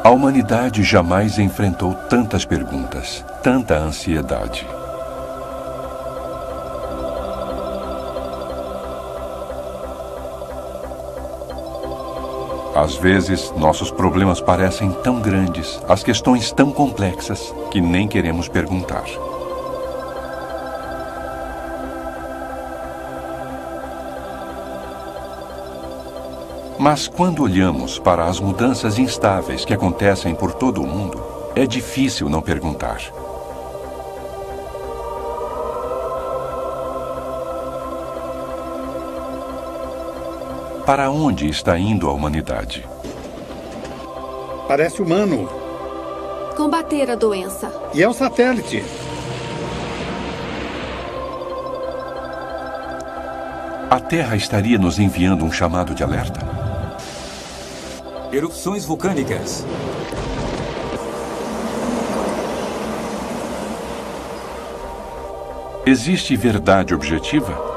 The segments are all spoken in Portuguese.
A humanidade jamais enfrentou tantas perguntas, tanta ansiedade. Às vezes, nossos problemas parecem tão grandes, as questões tão complexas, que nem queremos perguntar. Mas quando olhamos para as mudanças instáveis que acontecem por todo o mundo, é difícil não perguntar. Para onde está indo a humanidade? Parece humano. Combater a doença. E é um satélite. A Terra estaria nos enviando um chamado de alerta? Erupções vulcânicas. Existe verdade objetiva?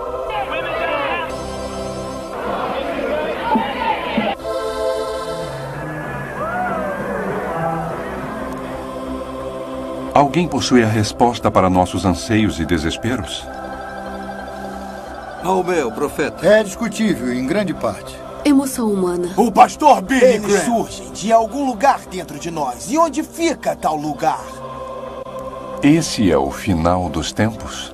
Alguém possui a resposta para nossos anseios e desesperos? Maomé, o profeta. É discutível, em grande parte. Emoção humana. O pastor Billy Eles Graham. surgem de algum lugar dentro de nós. E onde fica tal lugar? Esse é o final dos tempos?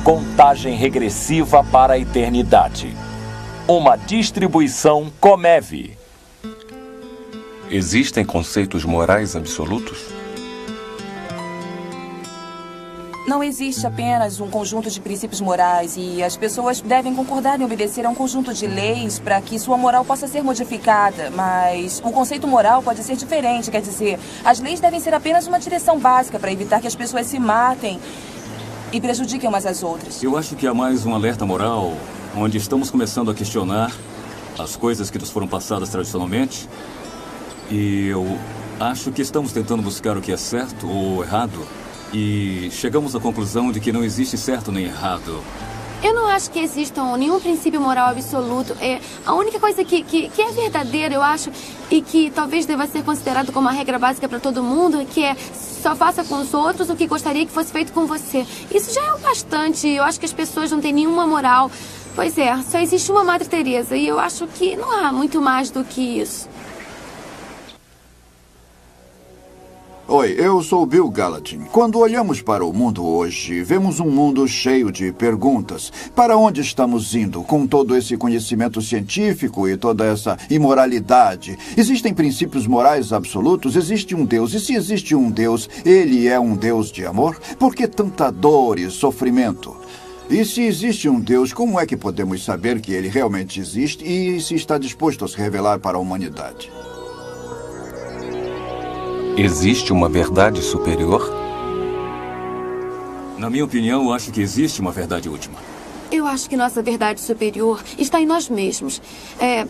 Contagem regressiva para a eternidade. Uma distribuição Comev. Existem conceitos morais absolutos? Não existe apenas um conjunto de princípios morais e as pessoas devem concordar em obedecer a um conjunto de leis para que sua moral possa ser modificada. Mas o conceito moral pode ser diferente, quer dizer, as leis devem ser apenas uma direção básica para evitar que as pessoas se matem e prejudiquem umas às outras. Eu acho que há mais um alerta moral, onde estamos começando a questionar as coisas que nos foram passadas tradicionalmente. E eu acho que estamos tentando buscar o que é certo ou errado. E chegamos à conclusão de que não existe certo nem errado. Eu não acho que exista nenhum princípio moral absoluto. A única coisa que é verdadeira, eu acho, e que talvez deva ser considerado como uma regra básica para todo mundo, que é só faça com os outros o que gostaria que fosse feito com você. Isso já é o bastante. Eu acho que as pessoas não têm nenhuma moral. Pois é, só existe uma Madre Teresa e eu acho que não há muito mais do que isso. Oi, eu sou Bill Gallatin. Quando olhamos para o mundo hoje, vemos um mundo cheio de perguntas. Para onde estamos indo com todo esse conhecimento científico e toda essa imoralidade? Existem princípios morais absolutos? Existe um Deus. E se existe um Deus, ele é um Deus de amor? Por que tanta dor e sofrimento? E se existe um Deus, como é que podemos saber que ele realmente existe e se está disposto a se revelar para a humanidade? Existe uma verdade superior? Na minha opinião, eu acho que existe uma verdade última. Eu acho que nossa verdade superior está em nós mesmos.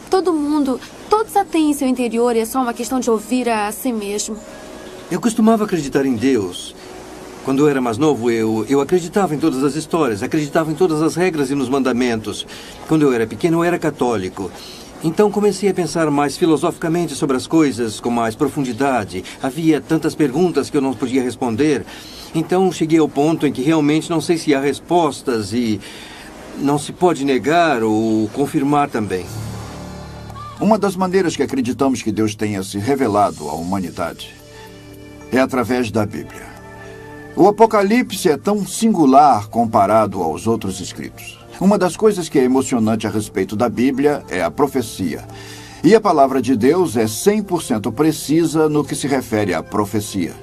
Todo mundo, todos a têm em seu interior e é só uma questão de ouvir a si mesmo. Eu costumava acreditar em Deus. Quando eu era mais novo, eu acreditava em todas as histórias, acreditava em todas as regras e nos mandamentos. Quando eu era pequeno, eu era católico. Então comecei a pensar mais filosoficamente sobre as coisas, com mais profundidade. Havia tantas perguntas que eu não podia responder. Então cheguei ao ponto em que realmente não sei se há respostas e não se pode negar ou confirmar também. Uma das maneiras que acreditamos que Deus tenha se revelado à humanidade é através da Bíblia. O Apocalipse é tão singular comparado aos outros escritos. Uma das coisas que é emocionante a respeito da Bíblia é a profecia. E a palavra de Deus é 100% precisa no que se refere à profecia.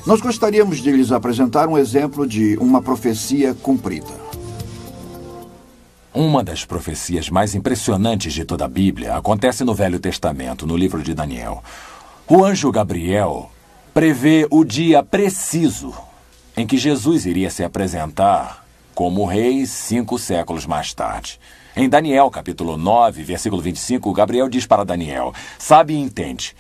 Nós gostaríamos de lhes apresentar um exemplo de uma profecia cumprida. Uma das profecias mais impressionantes de toda a Bíblia acontece no Velho Testamento, no livro de Daniel. O anjo Gabriel prevê o dia preciso em que Jesus iria se apresentar como rei 5 séculos mais tarde. Em Daniel, capítulo 9, versículo 25, Gabriel diz para Daniel: sabe e entende,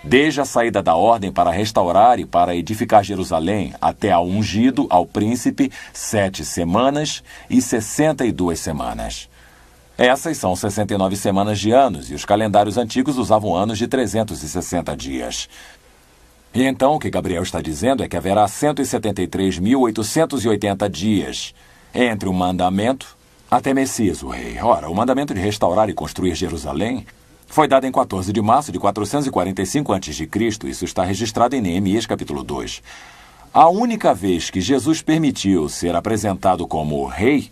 desde a saída da ordem para restaurar e para edificar Jerusalém até ao ungido, ao príncipe, 7 semanas e 62 semanas. Essas são 69 semanas de anos, e os calendários antigos usavam anos de 360 dias. E então o que Gabriel está dizendo é que haverá 173.880 dias entre o mandamento até Messias, o rei. Ora, o mandamento de restaurar e construir Jerusalém foi dado em 14 de março de 445 a.C. Isso está registrado em Neemias, capítulo 2. A única vez que Jesus permitiu ser apresentado como rei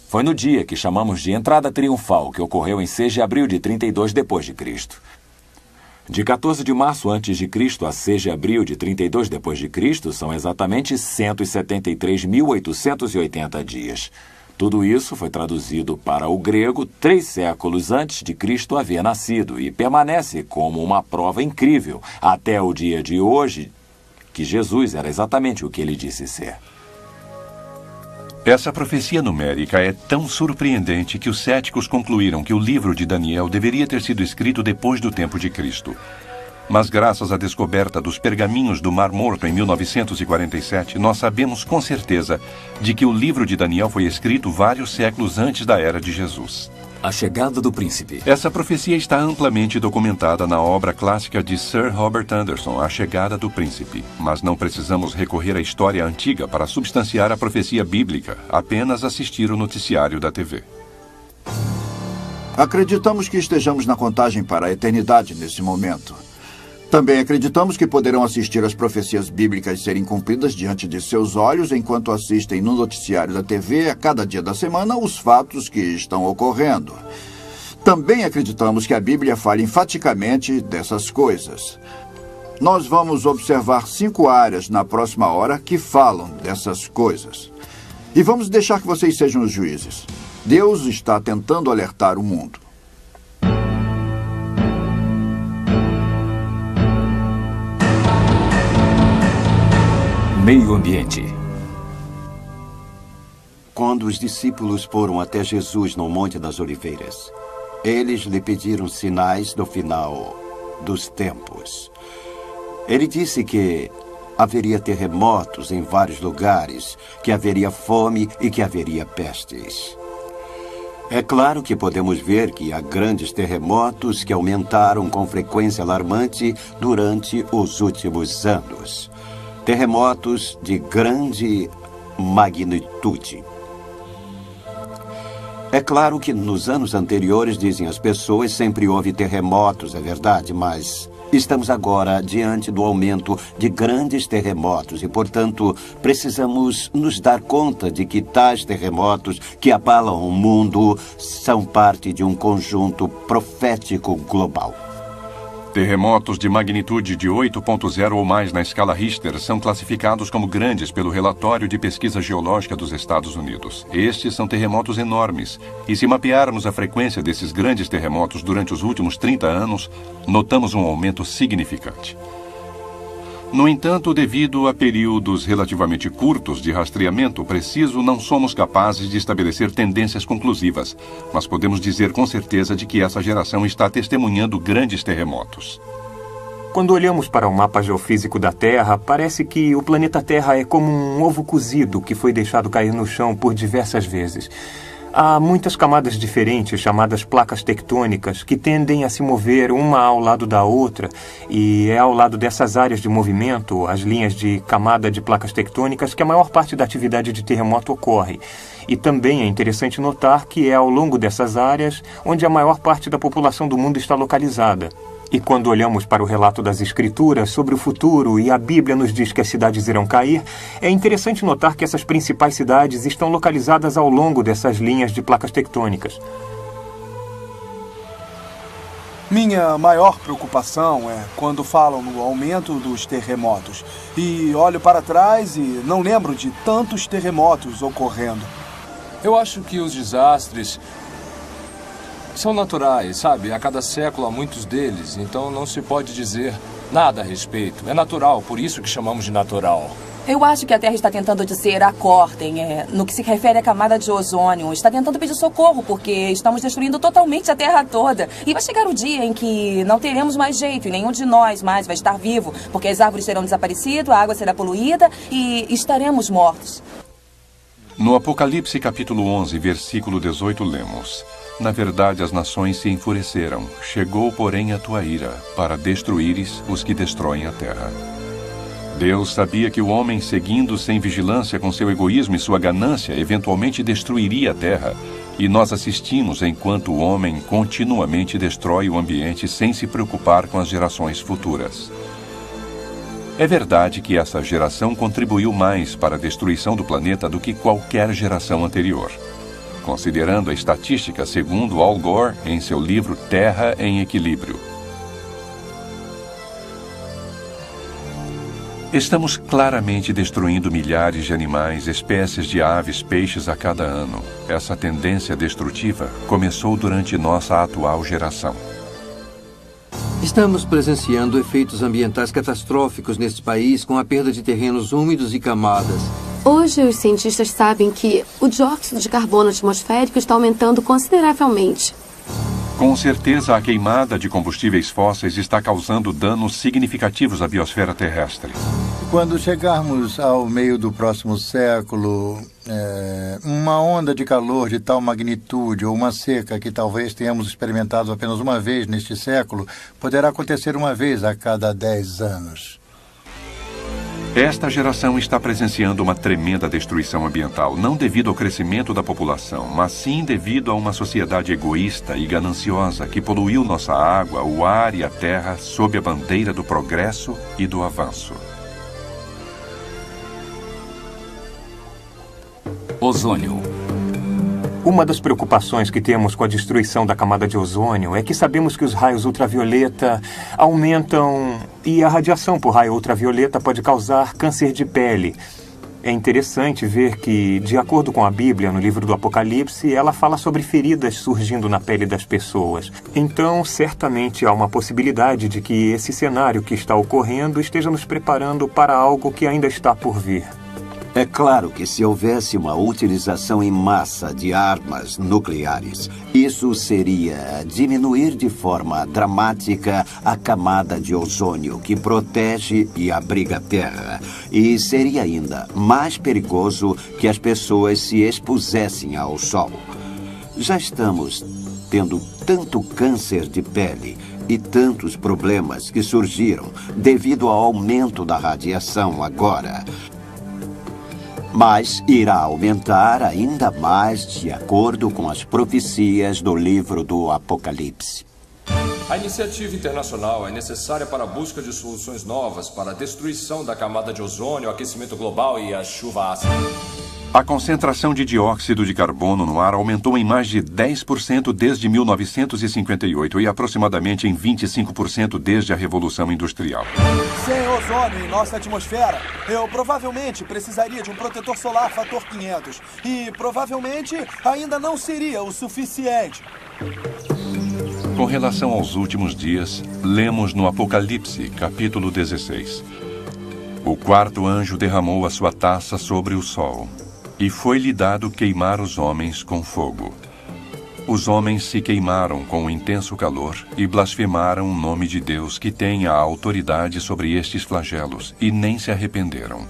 foi no dia que chamamos de entrada triunfal, que ocorreu em 6 de abril de 32 depois de Cristo. De 14 de março a.C. a 6 de abril de 32 depois de Cristo são exatamente 173.880 dias. Tudo isso foi traduzido para o grego 3 séculos antes de Cristo haver nascido e permanece como uma prova incrível até o dia de hoje que Jesus era exatamente o que ele disse ser. Essa profecia numérica é tão surpreendente que os céticos concluíram que o livro de Daniel deveria ter sido escrito depois do tempo de Cristo. Mas graças à descoberta dos pergaminhos do Mar Morto em 1947, nós sabemos com certeza de que o livro de Daniel foi escrito vários séculos antes da era de Jesus. A chegada do príncipe. Essa profecia está amplamente documentada na obra clássica de Sir Robert Anderson, A Chegada do Príncipe. Mas não precisamos recorrer à história antiga para substanciar a profecia bíblica, apenas assistir o noticiário da TV. Acreditamos que estejamos na contagem para a eternidade nesse momento. Também acreditamos que poderão assistir às profecias bíblicas serem cumpridas diante de seus olhos enquanto assistem no noticiário da TV a cada dia da semana os fatos que estão ocorrendo. Também acreditamos que a Bíblia fala enfaticamente dessas coisas. Nós vamos observar 5 áreas na próxima hora que falam dessas coisas. E vamos deixar que vocês sejam os juízes. Deus está tentando alertar o mundo. Meio ambiente. Quando os discípulos foram até Jesus no Monte das Oliveiras, eles lhe pediram sinais do final dos tempos. Ele disse que haveria terremotos em vários lugares, que haveria fome e que haveria pestes. É claro que podemos ver que há grandes terremotos que aumentaram com frequência alarmante durante os últimos anos. Terremotos de grande magnitude. É claro que nos anos anteriores, dizem as pessoas, sempre houve terremotos, é verdade, mas estamos agora diante do aumento de grandes terremotos e, portanto, precisamos nos dar conta de que tais terremotos que abalam o mundo são parte de um conjunto profético global. Terremotos de magnitude de 8.0 ou mais na escala Richter são classificados como grandes pelo Relatório de Pesquisa Geológica dos Estados Unidos. Estes são terremotos enormes, e se mapearmos a frequência desses grandes terremotos durante os últimos 30 anos, notamos um aumento significante. No entanto, devido a períodos relativamente curtos de rastreamento preciso, não somos capazes de estabelecer tendências conclusivas, mas podemos dizer com certeza de que essa geração está testemunhando grandes terremotos. Quando olhamos para o mapa geofísico da Terra, parece que o planeta Terra é como um ovo cozido que foi deixado cair no chão por diversas vezes. Há muitas camadas diferentes, chamadas placas tectônicas, que tendem a se mover uma ao lado da outra, e é ao lado dessas áreas de movimento, as linhas de camada de placas tectônicas, que a maior parte da atividade de terremoto ocorre. E também é interessante notar que é ao longo dessas áreas onde a maior parte da população do mundo está localizada. E quando olhamos para o relato das Escrituras sobre o futuro e a Bíblia nos diz que as cidades irão cair, é interessante notar que essas principais cidades estão localizadas ao longo dessas linhas de placas tectônicas. Minha maior preocupação é quando falam no aumento dos terremotos. E olho para trás e não lembro de tantos terremotos ocorrendo. Eu acho que os desastres são naturais, sabe? A cada século há muitos deles, então não se pode dizer nada a respeito. É natural, por isso que chamamos de natural. Eu acho que a Terra está tentando dizer acordem, no que se refere à camada de ozônio. Está tentando pedir socorro porque estamos destruindo totalmente a Terra toda. E vai chegar o dia em que não teremos mais jeito e nenhum de nós mais vai estar vivo, porque as árvores terão desaparecido, a água será poluída e estaremos mortos. No Apocalipse capítulo 11, versículo 18, lemos: Na verdade, as nações se enfureceram. Chegou, porém, a tua ira, para destruíres os que destroem a terra. Deus sabia que o homem, seguindo sem vigilância com seu egoísmo e sua ganância, eventualmente destruiria a terra. E nós assistimos enquanto o homem continuamente destrói o ambiente sem se preocupar com as gerações futuras. É verdade que essa geração contribuiu mais para a destruição do planeta do que qualquer geração anterior. Considerando a estatística, segundo Al Gore em seu livro Terra em Equilíbrio. Estamos claramente destruindo milhares de animais, espécies de aves, peixes a cada ano. Essa tendência destrutiva começou durante nossa atual geração. Estamos presenciando efeitos ambientais catastróficos neste país com a perda de terrenos úmidos e camadas. Hoje, os cientistas sabem que o dióxido de carbono atmosférico está aumentando consideravelmente. Com certeza, a queimada de combustíveis fósseis está causando danos significativos à biosfera terrestre. Quando chegarmos ao meio do próximo século, uma onda de calor de tal magnitude ou uma seca que talvez tenhamos experimentado apenas uma vez neste século, poderá acontecer uma vez a cada 10 anos. Esta geração está presenciando uma tremenda destruição ambiental, não devido ao crescimento da população, mas sim devido a uma sociedade egoísta e gananciosa que poluiu nossa água, o ar e a terra sob a bandeira do progresso e do avanço. Ozônio. Uma das preocupações que temos com a destruição da camada de ozônio é que sabemos que os raios ultravioleta aumentam e a radiação por raio ultravioleta pode causar câncer de pele. É interessante ver que, de acordo com a Bíblia, no livro do Apocalipse, ela fala sobre feridas surgindo na pele das pessoas. Então, certamente há uma possibilidade de que esse cenário que está ocorrendo esteja nos preparando para algo que ainda está por vir. É claro que se houvesse uma utilização em massa de armas nucleares, isso seria diminuir de forma dramática a camada de ozônio que protege e abriga a Terra. E seria ainda mais perigoso que as pessoas se expusessem ao sol. Já estamos tendo tanto câncer de pele e tantos problemas que surgiram devido ao aumento da radiação agora. Mas irá aumentar ainda mais de acordo com as profecias do livro do Apocalipse. A iniciativa internacional é necessária para a busca de soluções novas para a destruição da camada de ozônio, o aquecimento global e a chuva ácida. A concentração de dióxido de carbono no ar aumentou em mais de 10% desde 1958 e aproximadamente em 25% desde a Revolução Industrial. Sem ozônio em nossa atmosfera, eu provavelmente precisaria de um protetor solar fator 500 e provavelmente ainda não seria o suficiente. Com relação aos últimos dias, lemos no Apocalipse, capítulo 16. O quarto anjo derramou a sua taça sobre o sol. E foi-lhe dado queimar os homens com fogo. Os homens se queimaram com um intenso calor e blasfemaram o nome de Deus que tem a autoridade sobre estes flagelos e nem se arrependeram.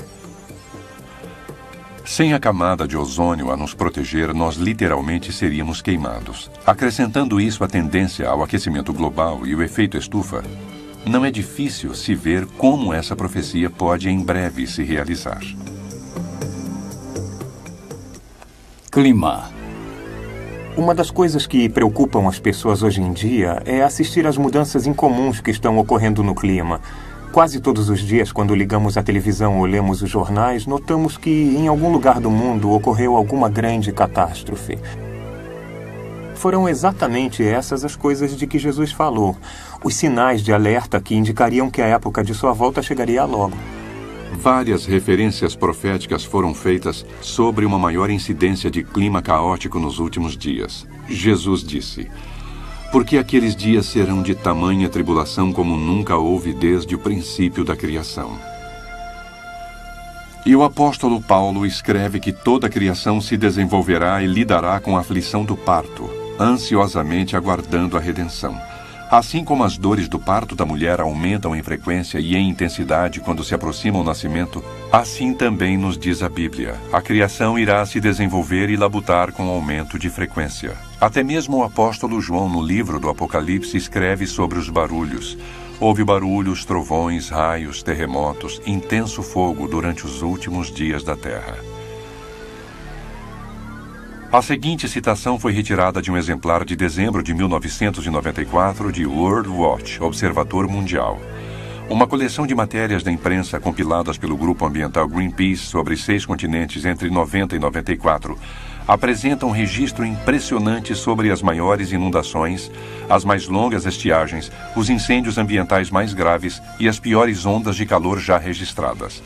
Sem a camada de ozônio a nos proteger, nós literalmente seríamos queimados. Acrescentando isso à tendência ao aquecimento global e o efeito estufa, não é difícil se ver como essa profecia pode em breve se realizar. Clima. Uma das coisas que preocupam as pessoas hoje em dia é assistir às mudanças incomuns que estão ocorrendo no clima. Quase todos os dias, quando ligamos a televisão ou lemos os jornais, notamos que em algum lugar do mundo ocorreu alguma grande catástrofe. Foram exatamente essas as coisas de que Jesus falou, os sinais de alerta que indicariam que a época de sua volta chegaria logo. Várias referências proféticas foram feitas sobre uma maior incidência de clima caótico nos últimos dias. Jesus disse: porque aqueles dias serão de tamanha tribulação como nunca houve desde o princípio da criação. E o apóstolo Paulo escreve que toda a criação se desenvolverá e lidará com a aflição do parto, ansiosamente aguardando a redenção. Assim como as dores do parto da mulher aumentam em frequência e em intensidade quando se aproxima o nascimento, assim também nos diz a Bíblia. A criação irá se desenvolver e labutar com aumento de frequência. Até mesmo o apóstolo João, no livro do Apocalipse, escreve sobre os barulhos. Houve barulhos, trovões, raios, terremotos, intenso fogo durante os últimos dias da terra. A seguinte citação foi retirada de um exemplar de dezembro de 1994 de World Watch, Observador Mundial. Uma coleção de matérias da imprensa compiladas pelo grupo ambiental Greenpeace sobre 6 continentes entre 90 e 94 apresenta um registro impressionante sobre as maiores inundações, as mais longas estiagens, os incêndios ambientais mais graves e as piores ondas de calor já registradas.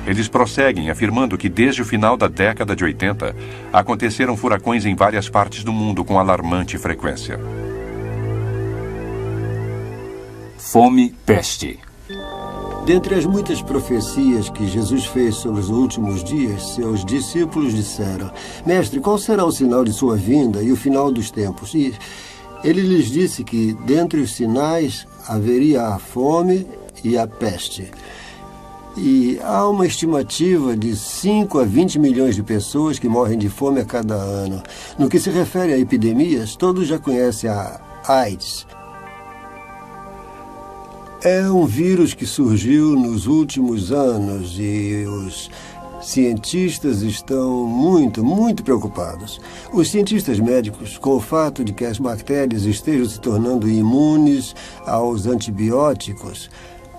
Eles prosseguem afirmando que desde o final da década de 80 aconteceram furacões em várias partes do mundo com alarmante frequência. Fome, peste. Dentre as muitas profecias que Jesus fez sobre os últimos dias, seus discípulos disseram: Mestre, qual será o sinal de sua vinda e o final dos tempos? E ele lhes disse que dentre os sinais haveria a fome e a peste. E há uma estimativa de 5 a 20 milhões de pessoas que morrem de fome a cada ano. No que se refere a epidemias, todos já conhecem a AIDS. É um vírus que surgiu nos últimos anos e os cientistas estão muito preocupados. Os cientistas médicos, com o fato de que as bactérias estejam se tornando imunes aos antibióticos,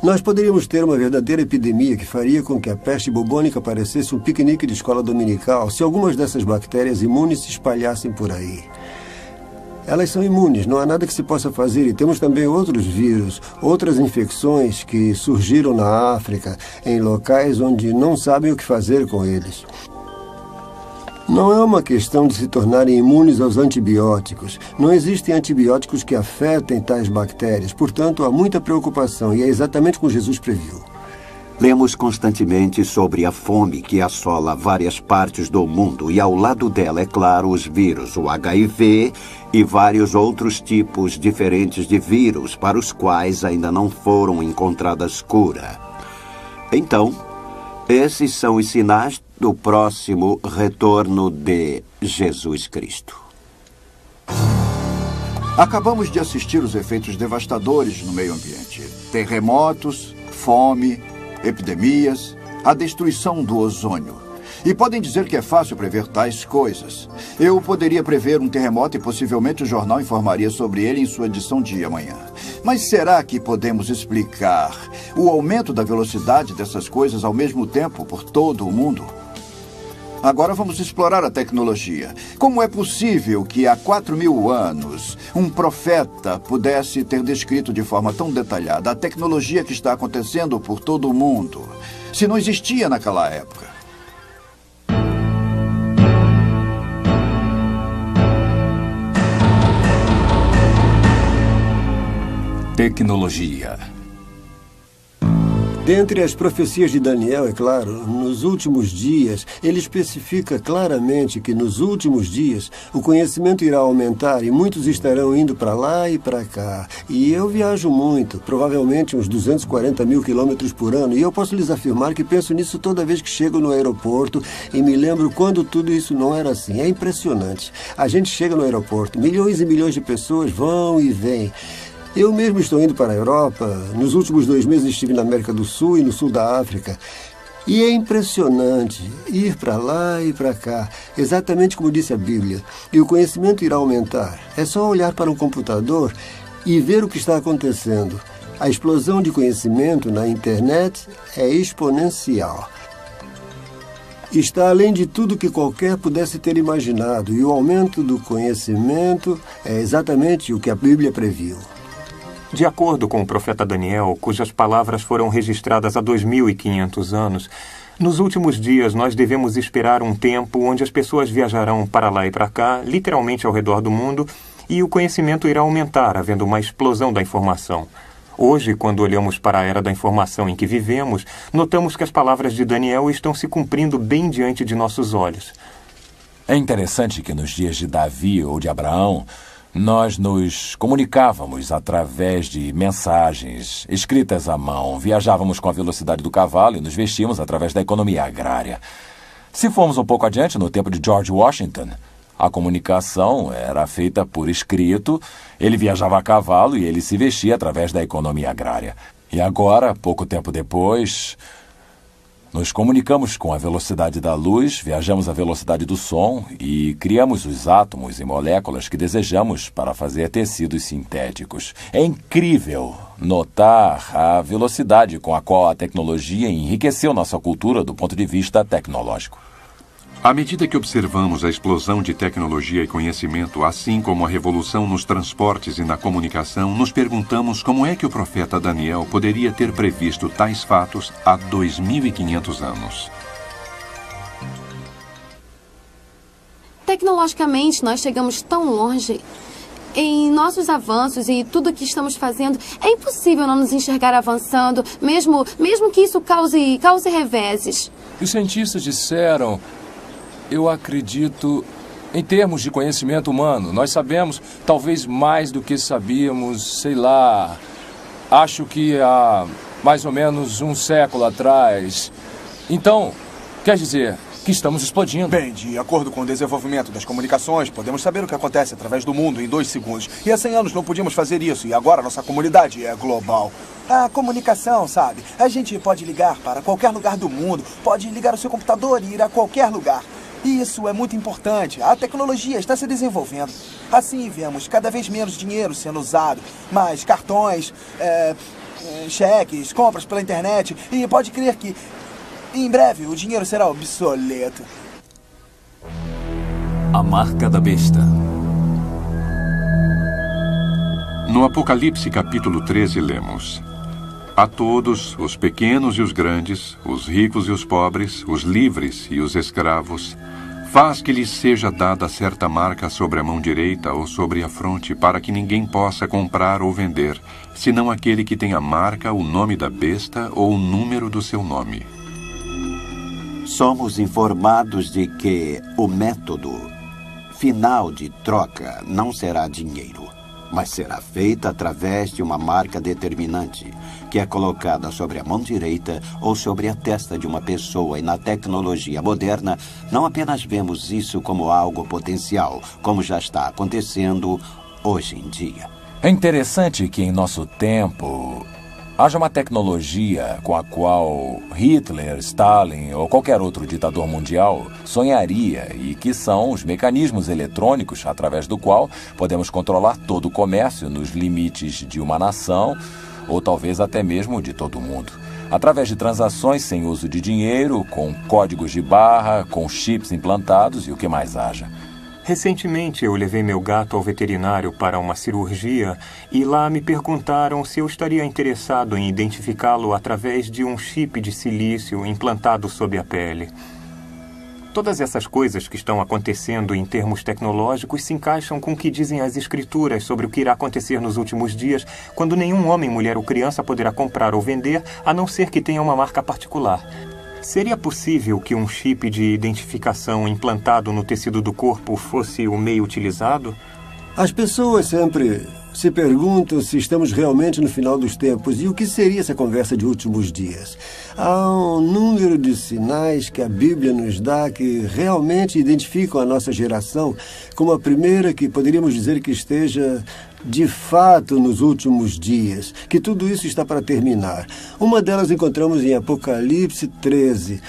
nós poderíamos ter uma verdadeira epidemia que faria com que a peste bubônica parecesse um piquenique de escola dominical se algumas dessas bactérias imunes se espalhassem por aí. Elas são imunes, não há nada que se possa fazer. E temos também outros vírus, outras infecções que surgiram na África, em locais onde não sabem o que fazer com eles. Não é uma questão de se tornarem imunes aos antibióticos. Não existem antibióticos que afetem tais bactérias. Portanto, há muita preocupação e é exatamente como Jesus previu. Lemos constantemente sobre a fome que assola várias partes do mundo e ao lado dela, é claro, os vírus, o HIV e vários outros tipos diferentes de vírus para os quais ainda não foram encontradas cura. Então, esses são os sinais do próximo retorno de Jesus Cristo. Acabamos de assistir os efeitos devastadores no meio ambiente. Terremotos, fome, epidemias, a destruição do ozônio. E podem dizer que é fácil prever tais coisas. Eu poderia prever um terremoto e possivelmente o jornal informaria sobre ele em sua edição de amanhã. Mas será que podemos explicar o aumento da velocidade dessas coisas ao mesmo tempo por todo o mundo? Agora vamos explorar a tecnologia. Como é possível que há 4.000 anos um profeta pudesse ter descrito de forma tão detalhada a tecnologia que está acontecendo por todo o mundo, se não existia naquela época? Tecnologia. Dentre as profecias de Daniel, é claro, nos últimos dias, ele especifica claramente que nos últimos dias o conhecimento irá aumentar e muitos estarão indo para lá e para cá. E eu viajo muito, provavelmente uns 240 mil quilômetros por ano, e eu posso lhes afirmar que penso nisso toda vez que chego no aeroporto e me lembro quando tudo isso não era assim. É impressionante. A gente chega no aeroporto, milhões e milhões de pessoas vão e vêm. Eu mesmo estou indo para a Europa. Nos últimos 2 meses estive na América do Sul e no sul da África. E é impressionante ir para lá e para cá, exatamente como disse a Bíblia. E o conhecimento irá aumentar. É só olhar para um computador e ver o que está acontecendo. A explosão de conhecimento na internet é exponencial. Está além de tudo que qualquer pudesse ter imaginado. E o aumento do conhecimento é exatamente o que a Bíblia previu. De acordo com o profeta Daniel, cujas palavras foram registradas há 2.500 anos, nos últimos dias nós devemos esperar um tempo onde as pessoas viajarão para lá e para cá, literalmente ao redor do mundo, e o conhecimento irá aumentar, havendo uma explosão da informação. Hoje, quando olhamos para a era da informação em que vivemos, notamos que as palavras de Daniel estão se cumprindo bem diante de nossos olhos. É interessante que nos dias de Davi ou de Abraão, nós nos comunicávamos através de mensagens escritas à mão, viajávamos com a velocidade do cavalo e nos vestíamos através da economia agrária. Se formos um pouco adiante, no tempo de George Washington, a comunicação era feita por escrito, ele viajava a cavalo e ele se vestia através da economia agrária. E agora, pouco tempo depois, nos comunicamos com a velocidade da luz, viajamos à velocidade do som e criamos os átomos e moléculas que desejamos para fazer tecidos sintéticos. É incrível notar a velocidade com a qual a tecnologia enriqueceu nossa cultura do ponto de vista tecnológico. À medida que observamos a explosão de tecnologia e conhecimento, assim como a revolução nos transportes e na comunicação, nos perguntamos como é que o profeta Daniel poderia ter previsto tais fatos há 2.500 anos. Tecnologicamente, nós chegamos tão longe. Em nossos avanços e tudo o que estamos fazendo, é impossível não nos enxergar avançando, mesmo que isso cause reveses. Os cientistas disseram... Eu acredito em termos de conhecimento humano. Nós sabemos talvez mais do que sabíamos, sei lá. Acho que há mais ou menos um século atrás. Então, quer dizer que estamos explodindo. Bem, de acordo com o desenvolvimento das comunicações, podemos saber o que acontece através do mundo em 2 segundos. E há 100 anos não podíamos fazer isso, e agora nossa comunidade é global. A comunicação, sabe? A gente pode ligar para qualquer lugar do mundo, pode ligar o seu computador e ir a qualquer lugar. Isso é muito importante. A tecnologia está se desenvolvendo. Assim, vemos cada vez menos dinheiro sendo usado, mais cartões, cheques, compras pela internet. E pode crer que, em breve, o dinheiro será obsoleto. A marca da besta. No Apocalipse, capítulo 13, lemos: A todos, os pequenos e os grandes, os ricos e os pobres, os livres e os escravos, faz que lhes seja dada certa marca sobre a mão direita ou sobre a fronte, para que ninguém possa comprar ou vender, senão aquele que tem a marca, o nome da besta ou o número do seu nome. Somos informados de que o método final de troca não será dinheiro, mas será feita através de uma marca determinante, que é colocada sobre a mão direita ou sobre a testa de uma pessoa. E na tecnologia moderna, não apenas vemos isso como algo potencial, como já está acontecendo hoje em dia. É interessante que em nosso tempo haja uma tecnologia com a qual Hitler, Stalin ou qualquer outro ditador mundial sonharia, e que são os mecanismos eletrônicos através do qual podemos controlar todo o comércio nos limites de uma nação ou talvez até mesmo de todo o mundo. Através de transações sem uso de dinheiro, com códigos de barra, com chips implantados e o que mais haja. Recentemente, eu levei meu gato ao veterinário para uma cirurgia e lá me perguntaram se eu estaria interessado em identificá-lo através de um chip de silício implantado sob a pele. Todas essas coisas que estão acontecendo em termos tecnológicos se encaixam com o que dizem as escrituras sobre o que irá acontecer nos últimos dias, quando nenhum homem, mulher ou criança poderá comprar ou vender, a não ser que tenha uma marca particular. Seria possível que um chip de identificação implantado no tecido do corpo fosse o meio utilizado? As pessoas sempre se perguntam se estamos realmente no final dos tempos e o que seria essa conversa de últimos dias. Há um número de sinais que a Bíblia nos dá que realmente identificam a nossa geração como a primeira que poderíamos dizer que esteja de fato nos últimos dias, que tudo isso está para terminar. Uma delas encontramos em Apocalipse 13,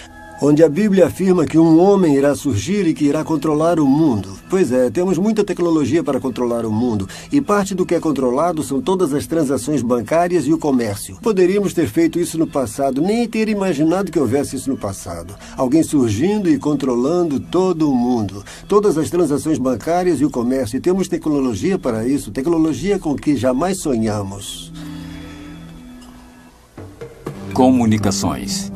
onde a Bíblia afirma que um homem irá surgir e que irá controlar o mundo. Pois é, temos muita tecnologia para controlar o mundo, e parte do que é controlado são todas as transações bancárias e o comércio. Poderíamos ter feito isso no passado, nem ter imaginado que houvesse isso no passado. Alguém surgindo e controlando todo o mundo, todas as transações bancárias e o comércio, e temos tecnologia para isso, tecnologia com que jamais sonhamos. Comunicações.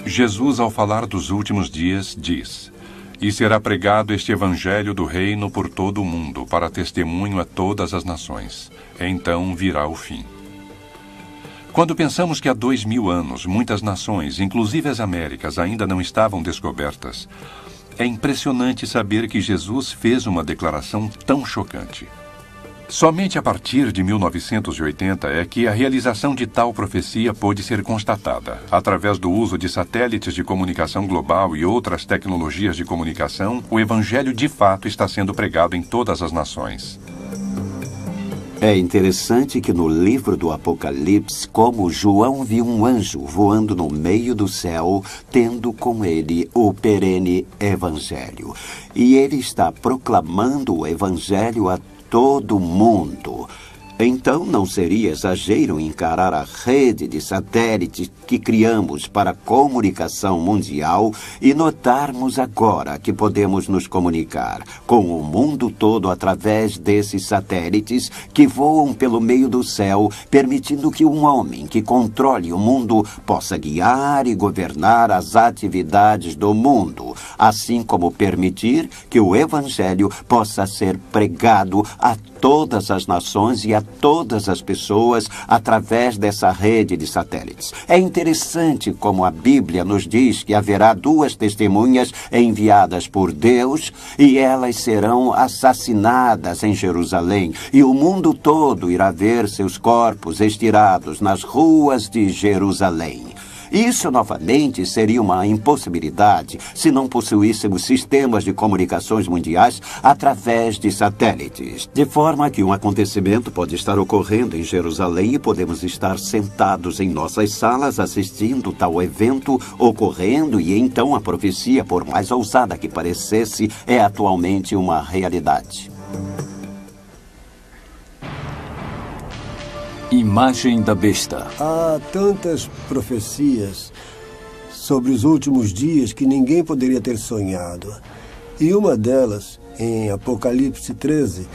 Jesus, ao falar dos últimos dias, diz: E será pregado este evangelho do reino por todo o mundo, para testemunho a todas as nações. Então virá o fim. Quando pensamos que há 2000 anos muitas nações, inclusive as Américas, ainda não estavam descobertas, é impressionante saber que Jesus fez uma declaração tão chocante. Somente a partir de 1980 é que a realização de tal profecia pôde ser constatada. Através do uso de satélites de comunicação global e outras tecnologias de comunicação, o evangelho de fato está sendo pregado em todas as nações. É interessante que no livro do Apocalipse, como João viu um anjo voando no meio do céu, tendo com ele o perene evangelho. E ele está proclamando o evangelho a todo mundo. Então não seria exagero encarar a rede de satélites que criamos para a comunicação mundial e notarmos agora que podemos nos comunicar com o mundo todo através desses satélites que voam pelo meio do céu, permitindo que um homem que controle o mundo possa guiar e governar as atividades do mundo, assim como permitir que o evangelho possa ser pregado a todas as nações e a todas as pessoas através dessa rede de satélites. É interessante como a Bíblia nos diz que haverá 2 testemunhas enviadas por Deus e elas serão assassinadas em Jerusalém e o mundo todo irá ver seus corpos estirados nas ruas de Jerusalém. Isso, novamente, seria uma impossibilidade se não possuíssemos sistemas de comunicações mundiais através de satélites. De forma que um acontecimento pode estar ocorrendo em Jerusalém e podemos estar sentados em nossas salas assistindo tal evento ocorrendo e então a profecia, por mais ousada que parecesse, é atualmente uma realidade. Imagem da besta. Há tantas profecias sobre os últimos dias que ninguém poderia ter sonhado. E uma delas, em Apocalipse 13,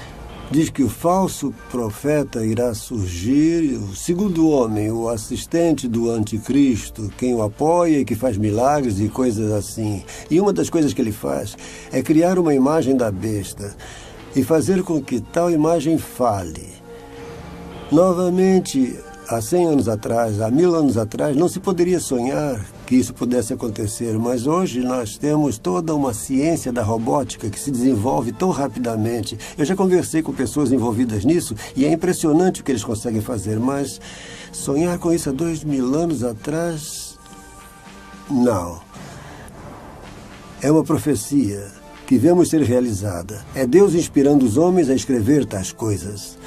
diz que o falso profeta irá surgir, o segundo homem, o assistente do anticristo, quem o apoia e que faz milagres e coisas assim. E uma das coisas que ele faz é criar uma imagem da besta e fazer com que tal imagem fale. Novamente, há 100 anos atrás, há 1000 anos atrás, não se poderia sonhar que isso pudesse acontecer, mas hoje nós temos toda uma ciência da robótica que se desenvolve tão rapidamente. Eu já conversei com pessoas envolvidas nisso e é impressionante o que eles conseguem fazer, mas sonhar com isso há 2000 anos atrás, não. É uma profecia que vemos ser realizada. É Deus inspirando os homens a escrever tais coisas.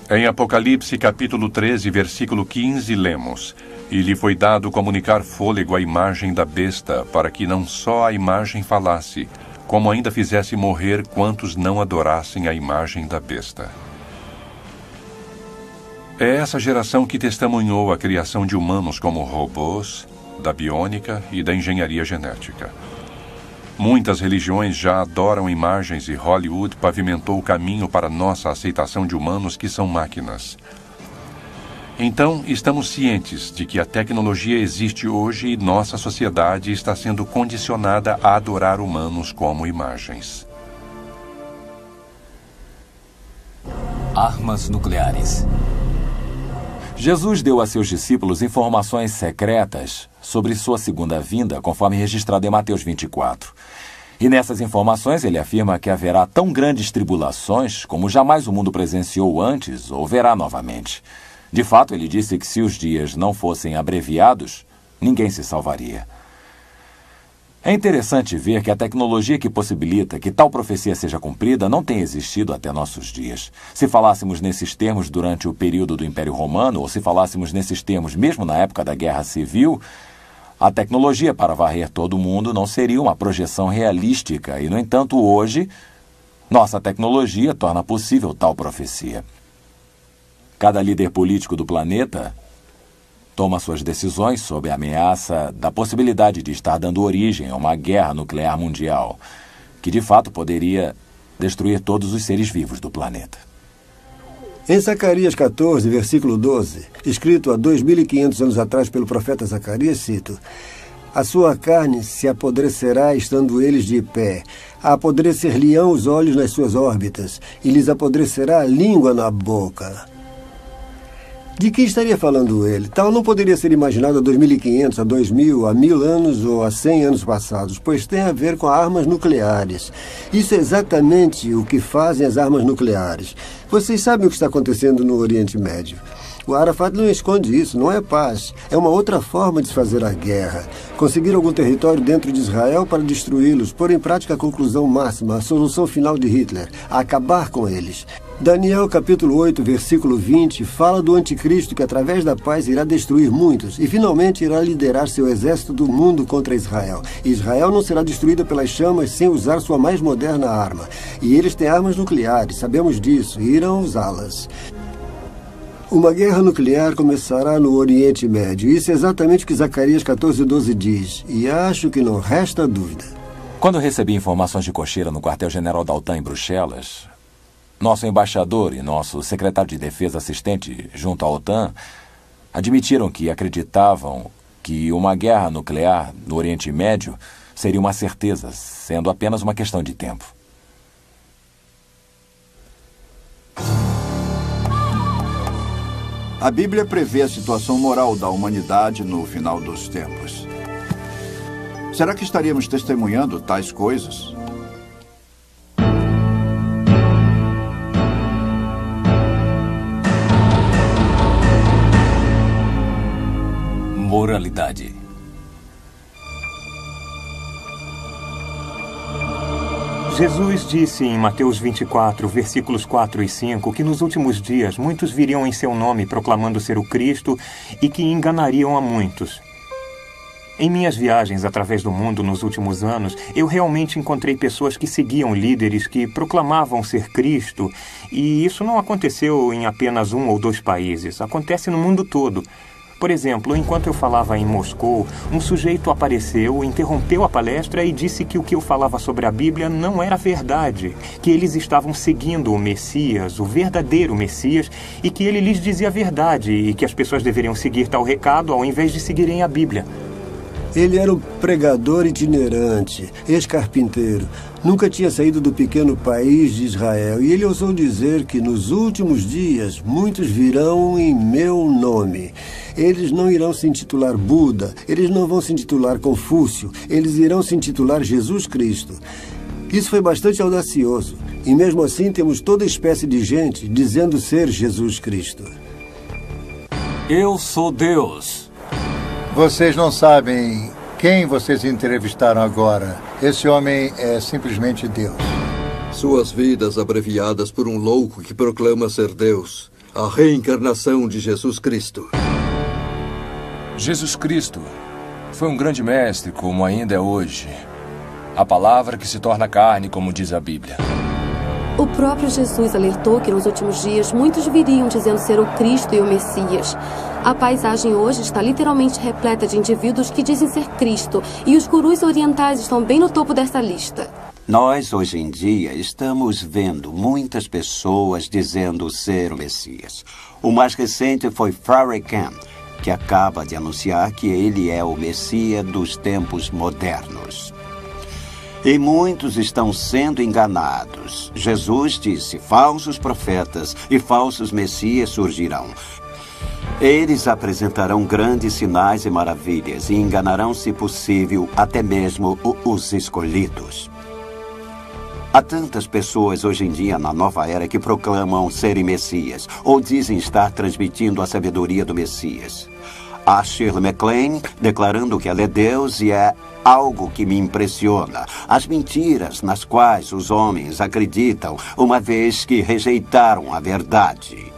Em Apocalipse, capítulo 13, versículo 15, lemos: E lhe foi dado comunicar fôlego à imagem da besta, para que não só a imagem falasse, como ainda fizesse morrer quantos não adorassem a imagem da besta. É essa geração que testemunhou a criação de humanos como robôs, da biônica e da engenharia genética. Muitas religiões já adoram imagens e Hollywood pavimentou o caminho para nossa aceitação de humanos que são máquinas. Então, estamos cientes de que a tecnologia existe hoje e nossa sociedade está sendo condicionada a adorar humanos como imagens. Armas nucleares. Jesus deu a seus discípulos informações secretas sobre sua segunda vinda, conforme registrado em Mateus 24. E nessas informações ele afirma que haverá tão grandes tribulações como jamais o mundo presenciou antes ou verá novamente. De fato, ele disse que se os dias não fossem abreviados, ninguém se salvaria. É interessante ver que a tecnologia que possibilita que tal profecia seja cumprida não tem existido até nossos dias. Se falássemos nesses termos durante o período do Império Romano, ou se falássemos nesses termos mesmo na época da Guerra Civil, a tecnologia para varrer todo o mundo não seria uma projeção realística e, no entanto, hoje, nossa tecnologia torna possível tal profecia. Cada líder político do planeta toma suas decisões sob a ameaça da possibilidade de estar dando origem a uma guerra nuclear mundial, que de fato poderia destruir todos os seres vivos do planeta. Em Zacarias 14, versículo 12, escrito há 2500 anos atrás pelo profeta Zacarias, cito: A sua carne se apodrecerá estando eles de pé. Apodrecer-lhe-ão os olhos nas suas órbitas, e lhes apodrecerá a língua na boca. De que estaria falando ele? Tal não poderia ser imaginado há 2.500, a 2.000, a 1.000 anos ou a 100 anos passados, pois tem a ver com armas nucleares. Isso é exatamente o que fazem as armas nucleares. Vocês sabem o que está acontecendo no Oriente Médio. O Arafat não esconde isso, não é paz. É uma outra forma de se fazer a guerra. Conseguir algum território dentro de Israel para destruí-los, pôr em prática a conclusão máxima, a solução final de Hitler, acabar com eles. Daniel capítulo 8, versículo 20, fala do anticristo que através da paz irá destruir muitos e finalmente irá liderar seu exército do mundo contra Israel. Israel não será destruída pelas chamas sem usar sua mais moderna arma. E eles têm armas nucleares, sabemos disso, e irão usá-las. Uma guerra nuclear começará no Oriente Médio. Isso é exatamente o que Zacarias 14:12 diz. E acho que não resta dúvida. Quando recebi informações de cocheira no quartel-general da OTAN em Bruxelas, nosso embaixador e nosso secretário de defesa assistente junto à OTAN admitiram que acreditavam que uma guerra nuclear no Oriente Médio seria uma certeza, sendo apenas uma questão de tempo. A Bíblia prevê a situação moral da humanidade no final dos tempos. Será que estaríamos testemunhando tais coisas? Moralidade. Jesus disse em Mateus 24, versículos 4 e 5, que nos últimos dias muitos viriam em seu nome proclamando ser o Cristo e que enganariam a muitos. Em minhas viagens através do mundo nos últimos anos, eu realmente encontrei pessoas que seguiam líderes que proclamavam ser Cristo, e isso não aconteceu em apenas 1 ou 2 países, acontece no mundo todo. Por exemplo, enquanto eu falava em Moscou, um sujeito apareceu, interrompeu a palestra e disse que o que eu falava sobre a Bíblia não era verdade, que eles estavam seguindo o Messias, o verdadeiro Messias, e que ele lhes dizia a verdade e que as pessoas deveriam seguir tal recado ao invés de seguirem a Bíblia. Ele era um pregador itinerante, ex-carpinteiro. Nunca tinha saído do pequeno país de Israel. E ele ousou dizer que nos últimos dias muitos virão em meu nome. Eles não irão se intitular Buda, eles não vão se intitular Confúcio, eles irão se intitular Jesus Cristo. Isso foi bastante audacioso. E mesmo assim temos toda espécie de gente dizendo ser Jesus Cristo. Eu sou Deus. Vocês não sabem quem vocês entrevistaram agora. Esse homem é simplesmente Deus. Suas vidas abreviadas por um louco que proclama ser Deus. A reencarnação de Jesus Cristo. Jesus Cristo foi um grande mestre, como ainda é hoje. A palavra que se torna carne, como diz a Bíblia. O próprio Jesus alertou que nos últimos dias muitos viriam dizendo ser o Cristo e o Messias. A paisagem hoje está literalmente repleta de indivíduos que dizem ser Cristo, e os gurus orientais estão bem no topo dessa lista. Nós, hoje em dia, estamos vendo muitas pessoas dizendo ser o Messias. O mais recente foi Farrakhan, que acaba de anunciar que ele é o Messias dos tempos modernos. E muitos estão sendo enganados. Jesus disse: falsos profetas e falsos messias surgirão. Eles apresentarão grandes sinais e maravilhas e enganarão, se possível, até mesmo os escolhidos. Há tantas pessoas hoje em dia na nova era que proclamam serem messias ou dizem estar transmitindo a sabedoria do Messias. Há Shirley MacLaine declarando que ela é Deus e é algo que me impressiona. As mentiras nas quais os homens acreditam, uma vez que rejeitaram a verdade.